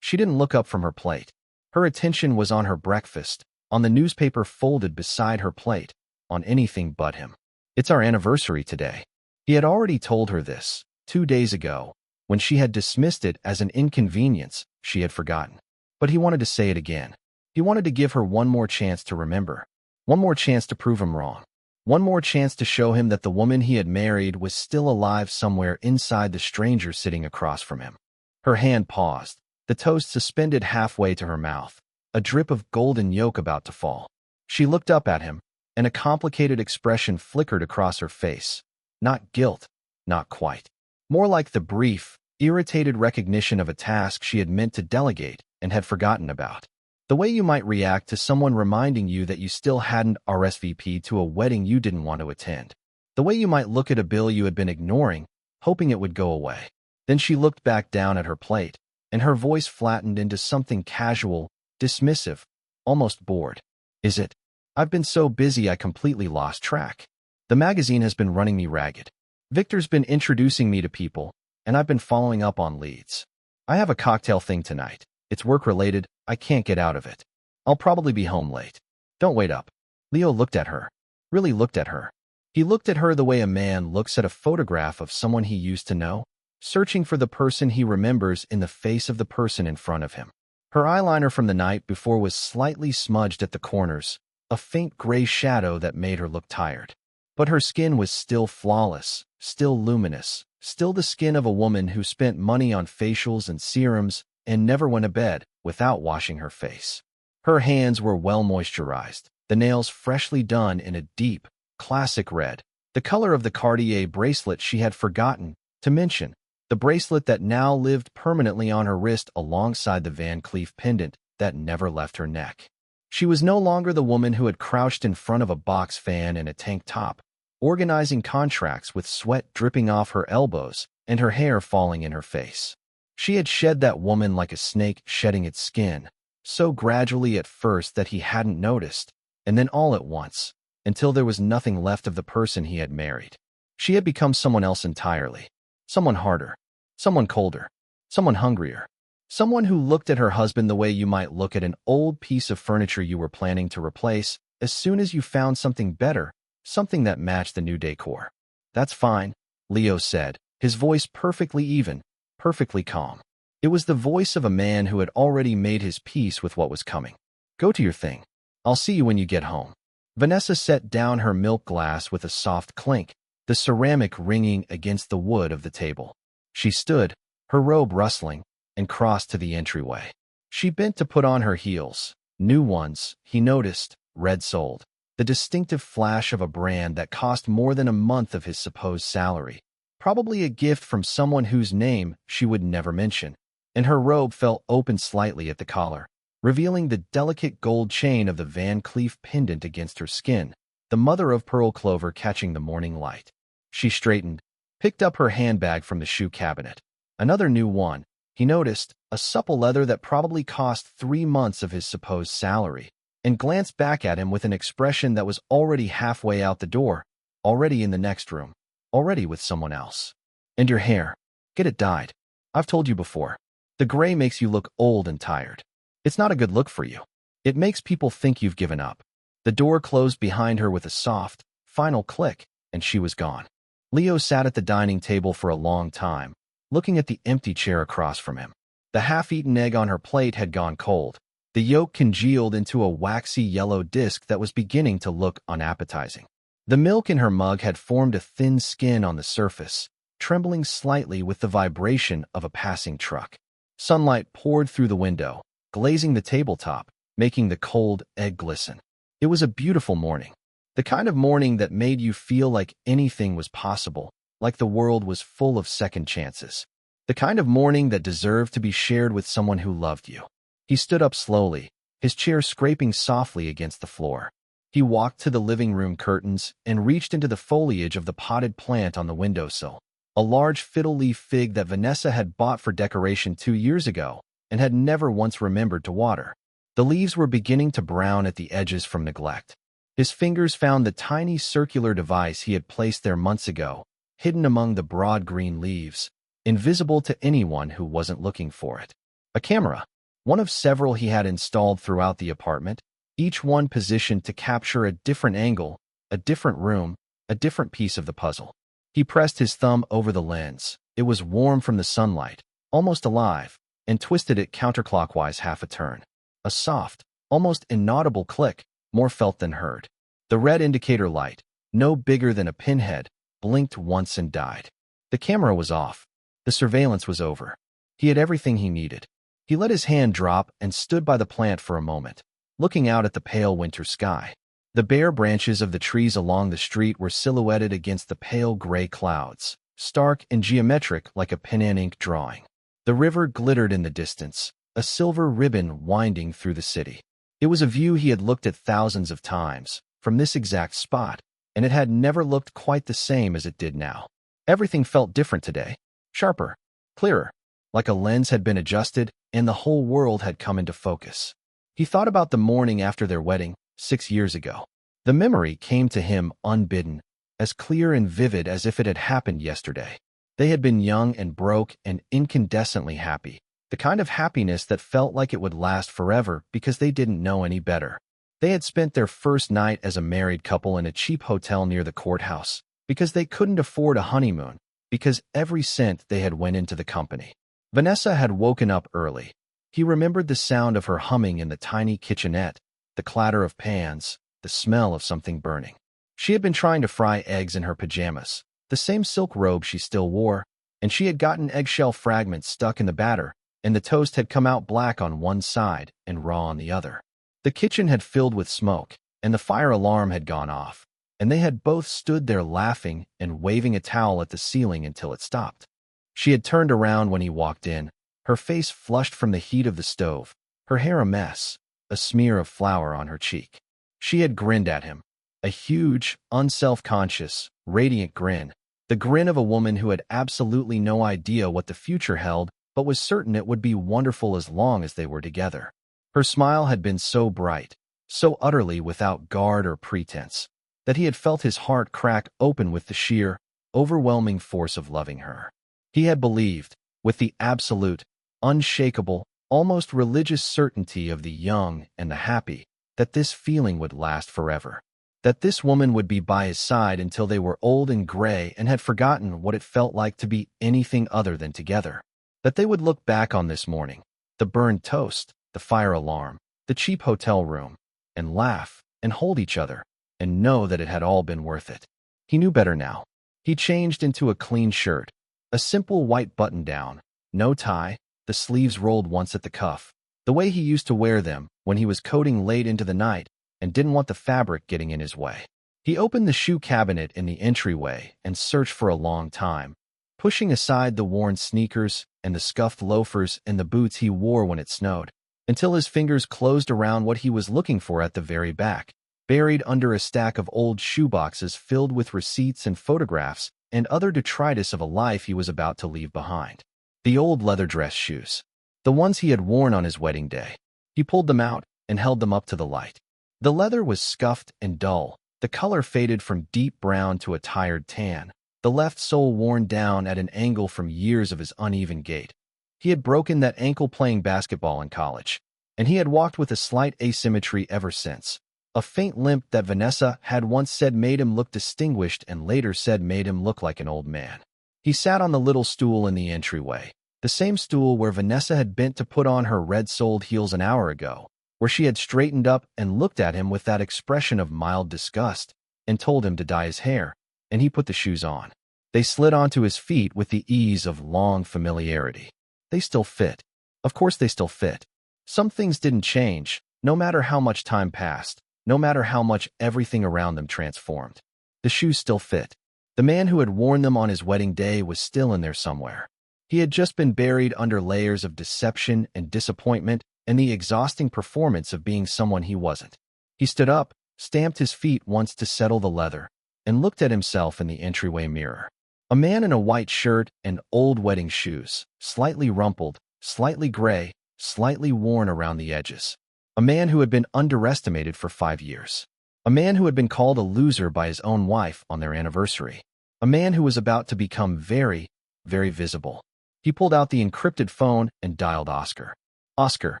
She didn't look up from her plate. Her attention was on her breakfast, on the newspaper folded beside her plate, on anything but him. "It's our anniversary today." He had already told her this 2 days ago. When she had dismissed it as an inconvenience, she had forgotten. But he wanted to say it again. He wanted to give her one more chance to remember. One more chance to prove him wrong. One more chance to show him that the woman he had married was still alive somewhere inside the stranger sitting across from him. Her hand paused, the toast suspended halfway to her mouth, a drip of golden yolk about to fall. She looked up at him, and a complicated expression flickered across her face. Not guilt, not quite. More like the brief, irritated recognition of a task she had meant to delegate and had forgotten about. The way you might react to someone reminding you that you still hadn't RSVP'd to a wedding you didn't want to attend. The way you might look at a bill you had been ignoring, hoping it would go away. Then she looked back down at her plate, and her voice flattened into something casual, dismissive, almost bored. "Is it? I've been so busy I completely lost track. The magazine has been running me ragged. Victor's been introducing me to people, and I've been following up on leads. I have a cocktail thing tonight. It's work-related. I can't get out of it. I'll probably be home late. Don't wait up." Leo looked at her. Really looked at her. He looked at her the way a man looks at a photograph of someone he used to know, searching for the person he remembers in the face of the person in front of him. Her eyeliner from the night before was slightly smudged at the corners, a faint gray shadow that made her look tired. But her skin was still flawless, still luminous, still the skin of a woman who spent money on facials and serums and never went to bed without washing her face. Her hands were well moisturized, the nails freshly done in a deep, classic red, the color of the Cartier bracelet she had forgotten to mention, the bracelet that now lived permanently on her wrist alongside the Van Cleef pendant that never left her neck. She was no longer the woman who had crouched in front of a box fan and a tank top, organizing contracts with sweat dripping off her elbows and her hair falling in her face. She had shed that woman like a snake shedding its skin, so gradually at first that he hadn't noticed, and then all at once, until there was nothing left of the person he had married. She had become someone else entirely. Someone harder, someone colder, someone hungrier, someone who looked at her husband the way you might look at an old piece of furniture you were planning to replace as soon as you found something better, something that matched the new decor. "That's fine," Leo said, his voice perfectly even, perfectly calm. It was the voice of a man who had already made his peace with what was coming. "Go to your thing. I'll see you when you get home." Vanessa set down her milk glass with a soft clink, the ceramic ringing against the wood of the table. She stood, her robe rustling, and crossed to the entryway. She bent to put on her heels, new ones, he noticed, red-soled, the distinctive flash of a brand that cost more than a month of his supposed salary, probably a gift from someone whose name she would never mention, and her robe fell open slightly at the collar, revealing the delicate gold chain of the Van Cleef pendant against her skin, the mother-of-pearl clover catching the morning light. She straightened, picked up her handbag from the shoe cabinet. Another new one, he noticed, a supple leather that probably cost 3 months of his supposed salary, and glanced back at him with an expression that was already halfway out the door, already in the next room, already with someone else. "And your hair. Get it dyed. I've told you before. The gray makes you look old and tired. It's not a good look for you. It makes people think you've given up." The door closed behind her with a soft, final click, and she was gone. Leo sat at the dining table for a long time, looking at the empty chair across from him. The half-eaten egg on her plate had gone cold, the yolk congealed into a waxy yellow disc that was beginning to look unappetizing. The milk in her mug had formed a thin skin on the surface, trembling slightly with the vibration of a passing truck. Sunlight poured through the window, glazing the tabletop, making the cold egg glisten. It was a beautiful morning. The kind of morning that made you feel like anything was possible, like the world was full of second chances. The kind of morning that deserved to be shared with someone who loved you. He stood up slowly, his chair scraping softly against the floor. He walked to the living room curtains and reached into the foliage of the potted plant on the windowsill, a large fiddle-leaf fig that Vanessa had bought for decoration 2 years ago and had never once remembered to water. The leaves were beginning to brown at the edges from neglect. His fingers found the tiny circular device he had placed there months ago, hidden among the broad green leaves, invisible to anyone who wasn't looking for it. A camera, one of several he had installed throughout the apartment, each one positioned to capture a different angle, a different room, a different piece of the puzzle. He pressed his thumb over the lens. It was warm from the sunlight, almost alive, and twisted it counterclockwise half a turn. A soft, almost inaudible click, more felt than heard. The red indicator light, no bigger than a pinhead, blinked once and died. The camera was off. The surveillance was over. He had everything he needed. He let his hand drop and stood by the plant for a moment, looking out at the pale winter sky. The bare branches of the trees along the street were silhouetted against the pale gray clouds, stark and geometric like a pen-and-ink drawing. The river glittered in the distance, a silver ribbon winding through the city. It was a view he had looked at thousands of times, from this exact spot, and it had never looked quite the same as it did now. Everything felt different today, sharper, clearer, like a lens had been adjusted and the whole world had come into focus. He thought about the morning after their wedding, 6 years ago. The memory came to him unbidden, as clear and vivid as if it had happened yesterday. They had been young and broke and incandescently happy, the kind of happiness that felt like it would last forever because they didn't know any better. They had spent their first night as a married couple in a cheap hotel near the courthouse, because they couldn't afford a honeymoon, because every cent they had went into the company. Vanessa had woken up early. He remembered the sound of her humming in the tiny kitchenette, the clatter of pans, the smell of something burning. She had been trying to fry eggs in her pajamas, the same silk robe she still wore, and she had gotten eggshell fragments stuck in the batter, and the toast had come out black on one side and raw on the other. The kitchen had filled with smoke, and the fire alarm had gone off, and they had both stood there laughing and waving a towel at the ceiling until it stopped. She had turned around when he walked in, her face flushed from the heat of the stove, her hair a mess, a smear of flour on her cheek. She had grinned at him, a huge, unself-conscious, radiant grin, the grin of a woman who had absolutely no idea what the future held but was certain it would be wonderful as long as they were together. Her smile had been so bright, so utterly without guard or pretense, that he had felt his heart crack open with the sheer, overwhelming force of loving her. He had believed, with the absolute, unshakable, almost religious certainty of the young and the happy, that this feeling would last forever, that this woman would be by his side until they were old and gray and had forgotten what it felt like to be anything other than together, that they would look back on this morning, the burned toast, the fire alarm, the cheap hotel room, and laugh and hold each other and know that it had all been worth it. He knew better now. He changed into a clean shirt, a simple white button-down, no tie, the sleeves rolled once at the cuff, the way he used to wear them when he was coding late into the night and didn't want the fabric getting in his way. He opened the shoe cabinet in the entryway and searched for a long time, pushing aside the worn sneakers and the scuffed loafers and the boots he wore when it snowed, until his fingers closed around what he was looking for at the very back, buried under a stack of old shoeboxes filled with receipts and photographs and other detritus of a life he was about to leave behind. The old leather dress shoes, the ones he had worn on his wedding day. He pulled them out and held them up to the light. The leather was scuffed and dull, the color faded from deep brown to a tired tan, the left sole worn down at an angle from years of his uneven gait. He had broken that ankle playing basketball in college, and he had walked with a slight asymmetry ever since, a faint limp that Vanessa had once said made him look distinguished and later said made him look like an old man. He sat on the little stool in the entryway, the same stool where Vanessa had bent to put on her red-soled heels an hour ago, where she had straightened up and looked at him with that expression of mild disgust and told him to dye his hair, and he put the shoes on. They slid onto his feet with the ease of long familiarity. They still fit. Of course they still fit. Some things didn't change, no matter how much time passed, no matter how much everything around them transformed. The shoes still fit. The man who had worn them on his wedding day was still in there somewhere. He had just been buried under layers of deception and disappointment and the exhausting performance of being someone he wasn't. He stood up, stamped his feet once to settle the leather, and looked at himself in the entryway mirror. A man in a white shirt and old wedding shoes, slightly rumpled, slightly gray, slightly worn around the edges. A man who had been underestimated for 5 years. A man who had been called a loser by his own wife on their anniversary. A man who was about to become very, very visible. He pulled out the encrypted phone and dialed Oscar. Oscar.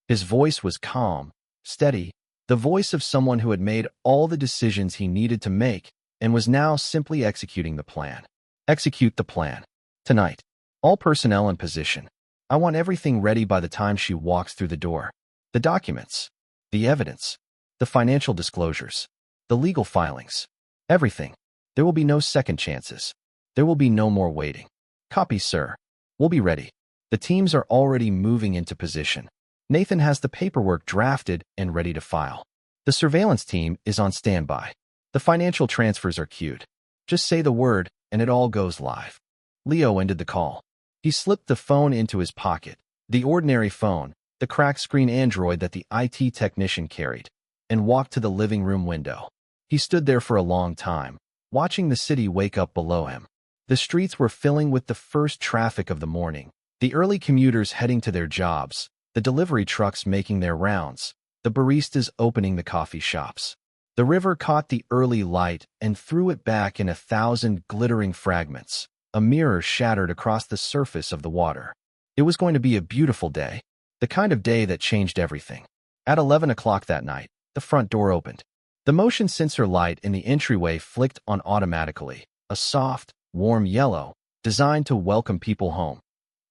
His voice was calm, steady, the voice of someone who had made all the decisions he needed to make and was now simply executing the plan. Execute the plan. Tonight. All personnel in position. I want everything ready by the time she walks through the door. The documents. The evidence. The financial disclosures. The legal filings. Everything. There will be no second chances. There will be no more waiting. Copy, sir. We'll be ready. The teams are already moving into position. Nathan has the paperwork drafted and ready to file. The surveillance team is on standby. The financial transfers are queued. Just say the word, and it all goes live. Leo ended the call. He slipped the phone into his pocket, the ordinary phone, the cracked screen Android that the IT technician carried, and walked to the living room window. He stood there for a long time, watching the city wake up below him. The streets were filling with the first traffic of the morning, the early commuters heading to their jobs, the delivery trucks making their rounds, the baristas opening the coffee shops. The river caught the early light and threw it back in 1,000 glittering fragments. A mirror shattered across the surface of the water. It was going to be a beautiful day, the kind of day that changed everything. At 11 o'clock that night, the front door opened. The motion sensor light in the entryway flicked on automatically, a soft, warm yellow, designed to welcome people home,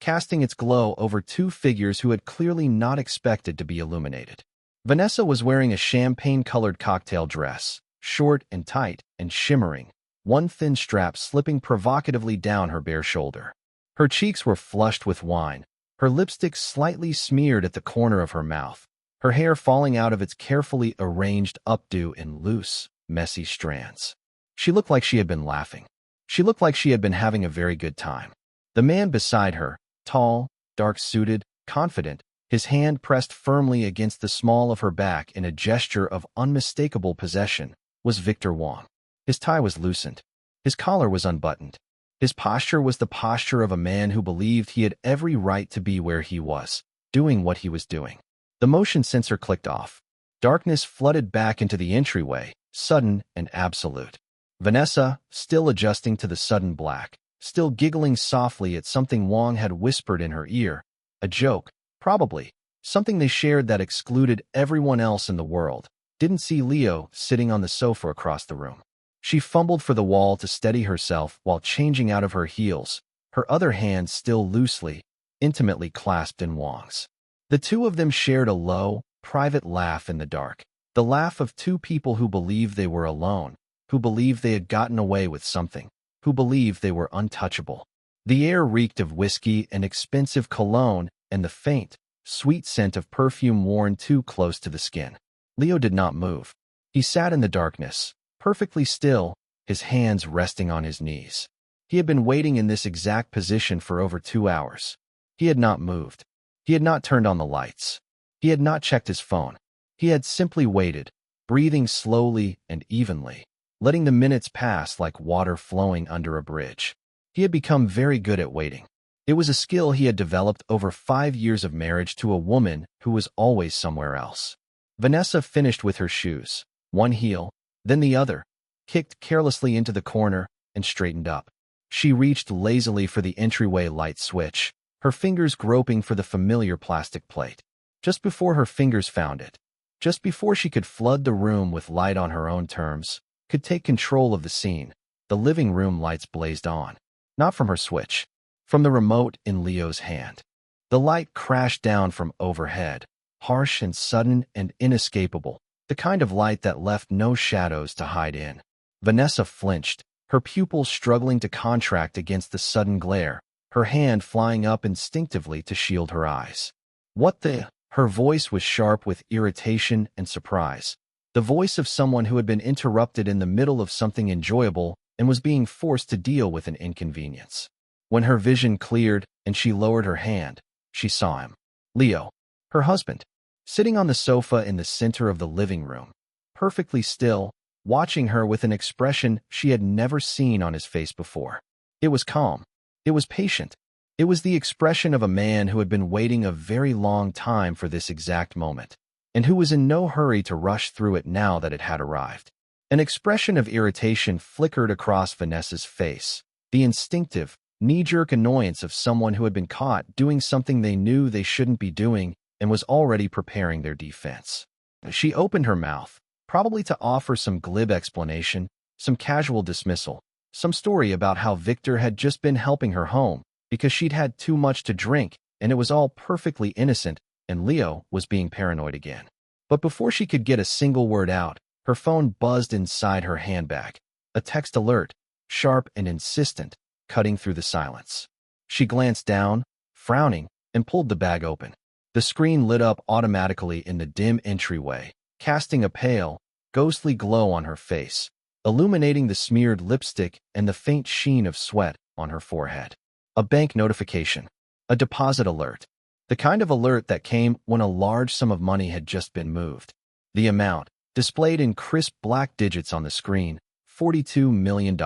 casting its glow over two figures who had clearly not expected to be illuminated. Vanessa was wearing a champagne-colored cocktail dress, short and tight and shimmering, one thin strap slipping provocatively down her bare shoulder. Her cheeks were flushed with wine, her lipstick slightly smeared at the corner of her mouth, her hair falling out of its carefully arranged updo in loose, messy strands. She looked like she had been laughing. She looked like she had been having a very good time. The man beside her, tall, dark-suited, confident, his hand pressed firmly against the small of her back in a gesture of unmistakable possession, was Victor Wong. His tie was loosened. His collar was unbuttoned. His posture was the posture of a man who believed he had every right to be where he was, doing what he was doing. The motion sensor clicked off. Darkness flooded back into the entryway, sudden and absolute. Vanessa, still adjusting to the sudden black, still giggling softly at something Wong had whispered in her ear, a joke, probably, something they shared that excluded everyone else in the world, didn't see Leo sitting on the sofa across the room. She fumbled for the wall to steady herself while changing out of her heels, her other hand still loosely, intimately clasped in Wong's. The two of them shared a low, private laugh in the dark, the laugh of two people who believed they were alone, who believed they had gotten away with something, who believed they were untouchable. The air reeked of whiskey and expensive cologne and the faint, sweet scent of perfume worn too close to the skin. Leo did not move. He sat in the darkness, perfectly still, his hands resting on his knees. He had been waiting in this exact position for over 2 hours. He had not moved. He had not turned on the lights. He had not checked his phone. He had simply waited, breathing slowly and evenly, letting the minutes pass like water flowing under a bridge. He had become very good at waiting. It was a skill he had developed over 5 years of marriage to a woman who was always somewhere else. Vanessa finished with her shoes, one heel, then the other, kicked carelessly into the corner, and straightened up. She reached lazily for the entryway light switch, her fingers groping for the familiar plastic plate. Just before her fingers found it, just before she could flood the room with light on her own terms, could take control of the scene, the living room lights blazed on. Not from her switch, from the remote in Leo's hand. The light crashed down from overhead, harsh and sudden and inescapable, the kind of light that left no shadows to hide in. Vanessa flinched, her pupils struggling to contract against the sudden glare, her hand flying up instinctively to shield her eyes. What the? Her voice was sharp with irritation and surprise, the voice of someone who had been interrupted in the middle of something enjoyable and was being forced to deal with an inconvenience. When her vision cleared and she lowered her hand, she saw him. Leo, her husband, sitting on the sofa in the center of the living room, perfectly still, watching her with an expression she had never seen on his face before. It was calm. It was patient. It was the expression of a man who had been waiting a very long time for this exact moment, and who was in no hurry to rush through it now that it had arrived. An expression of irritation flickered across Vanessa's face, the instinctive, knee-jerk annoyance of someone who had been caught doing something they knew they shouldn't be doing and was already preparing their defense. She opened her mouth, probably to offer some glib explanation, some casual dismissal, some story about how Victor had just been helping her home because she'd had too much to drink and it was all perfectly innocent and Leo was being paranoid again. But before she could get a single word out, her phone buzzed inside her handbag, a text alert, sharp and insistent, cutting through the silence. She glanced down, frowning, and pulled the bag open. The screen lit up automatically in the dim entryway, casting a pale, ghostly glow on her face, illuminating the smeared lipstick and the faint sheen of sweat on her forehead. A bank notification. A deposit alert. The kind of alert that came when a large sum of money had just been moved. The amount, displayed in crisp black digits on the screen, $42 million.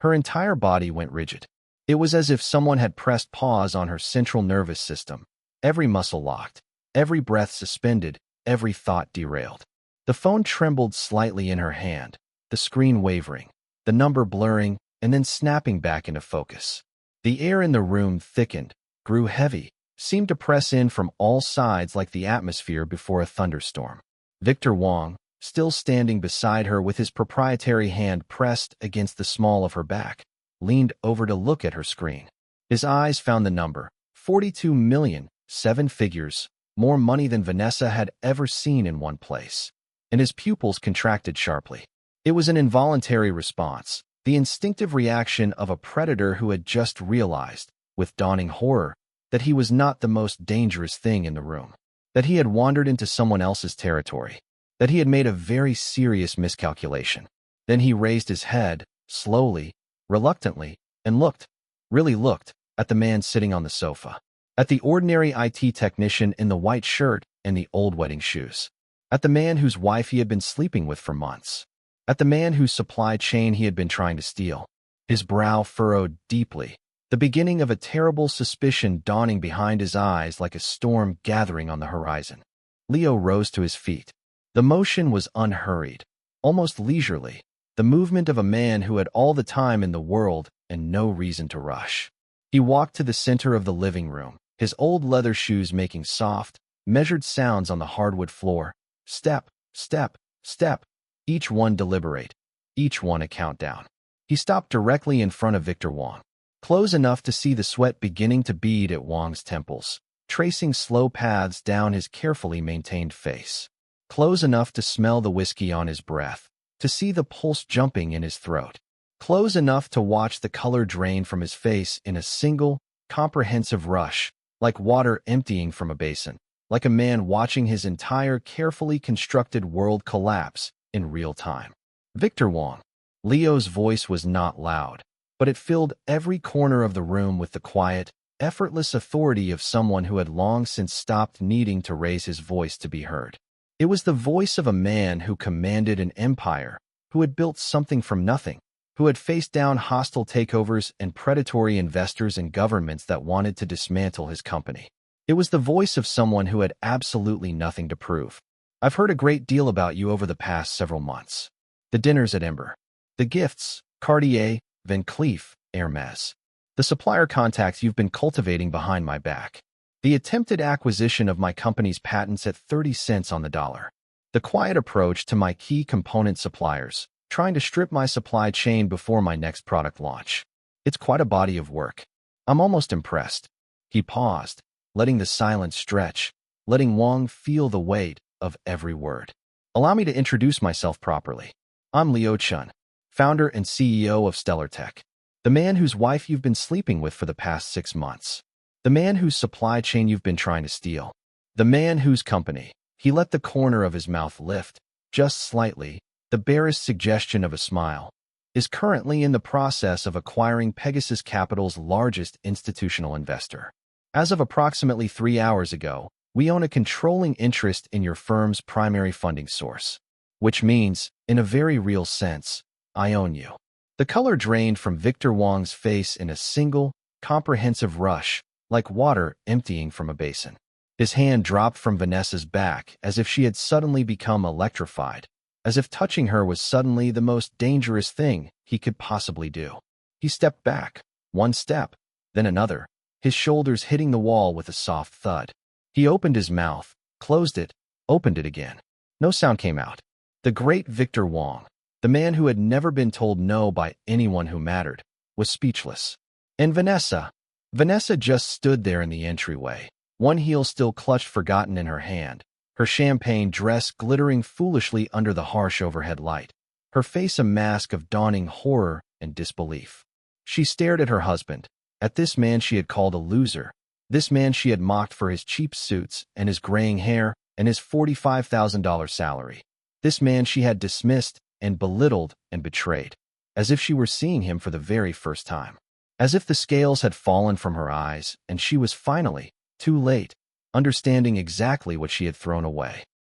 Her entire body went rigid. It was as if someone had pressed pause on her central nervous system. Every muscle locked, every breath suspended, every thought derailed. The phone trembled slightly in her hand, the screen wavering, the number blurring, and then snapping back into focus. The air in the room thickened, grew heavy, seemed to press in from all sides like the atmosphere before a thunderstorm. Victor Wong, still standing beside her with his proprietary hand pressed against the small of her back, leaned over to look at her screen. His eyes found the number, 42 million, 7 figures, more money than Vanessa had ever seen in one place. And his pupils contracted sharply. It was an involuntary response, the instinctive reaction of a predator who had just realized, with dawning horror, that he was not the most dangerous thing in the room, that he had wandered into someone else's territory, that he had made a very serious miscalculation. Then he raised his head, slowly, reluctantly, and looked, really looked, at the man sitting on the sofa, at the ordinary IT technician in the white shirt and the old wedding shoes, at the man whose wife he had been sleeping with for months, at the man whose supply chain he had been trying to steal. His brow furrowed deeply, the beginning of a terrible suspicion dawning behind his eyes like a storm gathering on the horizon. Leo rose to his feet. The motion was unhurried, almost leisurely, the movement of a man who had all the time in the world and no reason to rush. He walked to the center of the living room, his old leather shoes making soft, measured sounds on the hardwood floor. Step, step, step, each one deliberate, each one a countdown. He stopped directly in front of Victor Wong, close enough to see the sweat beginning to bead at Wong's temples, tracing slow paths down his carefully maintained face, close enough to smell the whiskey on his breath, to see the pulse jumping in his throat, close enough to watch the color drain from his face in a single, comprehensive rush, like water emptying from a basin, like a man watching his entire carefully constructed world collapse in real time. Victor Wong. Leo's voice was not loud, but it filled every corner of the room with the quiet, effortless authority of someone who had long since stopped needing to raise his voice to be heard. It was the voice of a man who commanded an empire, who had built something from nothing, who had faced down hostile takeovers and predatory investors and governments that wanted to dismantle his company. It was the voice of someone who had absolutely nothing to prove. I've heard a great deal about you over the past several months. The dinners at Ember. The gifts, Cartier, Van Cleef, Hermes. The supplier contacts you've been cultivating behind my back. The attempted acquisition of my company's patents at 30 cents on the dollar. The quiet approach to my key component suppliers, trying to strip my supply chain before my next product launch. It's quite a body of work. I'm almost impressed. He paused, letting the silence stretch, letting Wong feel the weight of every word. Allow me to introduce myself properly. I'm Leo Chun, founder and CEO of Stellar Tech. The man whose wife you've been sleeping with for the past 6 months. The man whose supply chain you've been trying to steal. The man whose company, he let the corner of his mouth lift, just slightly, the barest suggestion of a smile, is currently in the process of acquiring Pegasus Capital's largest institutional investor. As of approximately 3 hours ago, we own a controlling interest in your firm's primary funding source. Which means, in a very real sense, I own you. The color drained from Victor Wong's face in a single, comprehensive rush, like water emptying from a basin. His hand dropped from Vanessa's back as if she had suddenly become electrified, as if touching her was suddenly the most dangerous thing he could possibly do. He stepped back, one step, then another, his shoulders hitting the wall with a soft thud. He opened his mouth, closed it, opened it again. No sound came out. The great Victor Wong, the man who had never been told no by anyone who mattered, was speechless. And Vanessa just stood there in the entryway, one heel still clutched forgotten in her hand, her champagne dress glittering foolishly under the harsh overhead light, her face a mask of dawning horror and disbelief. She stared at her husband, at this man she had called a loser, this man she had mocked for his cheap suits and his graying hair and his $45,000 salary, this man she had dismissed and belittled and betrayed, as if she were seeing him for the very first time, as if the scales had fallen from her eyes and she was finally, too late, understanding exactly what she had thrown away.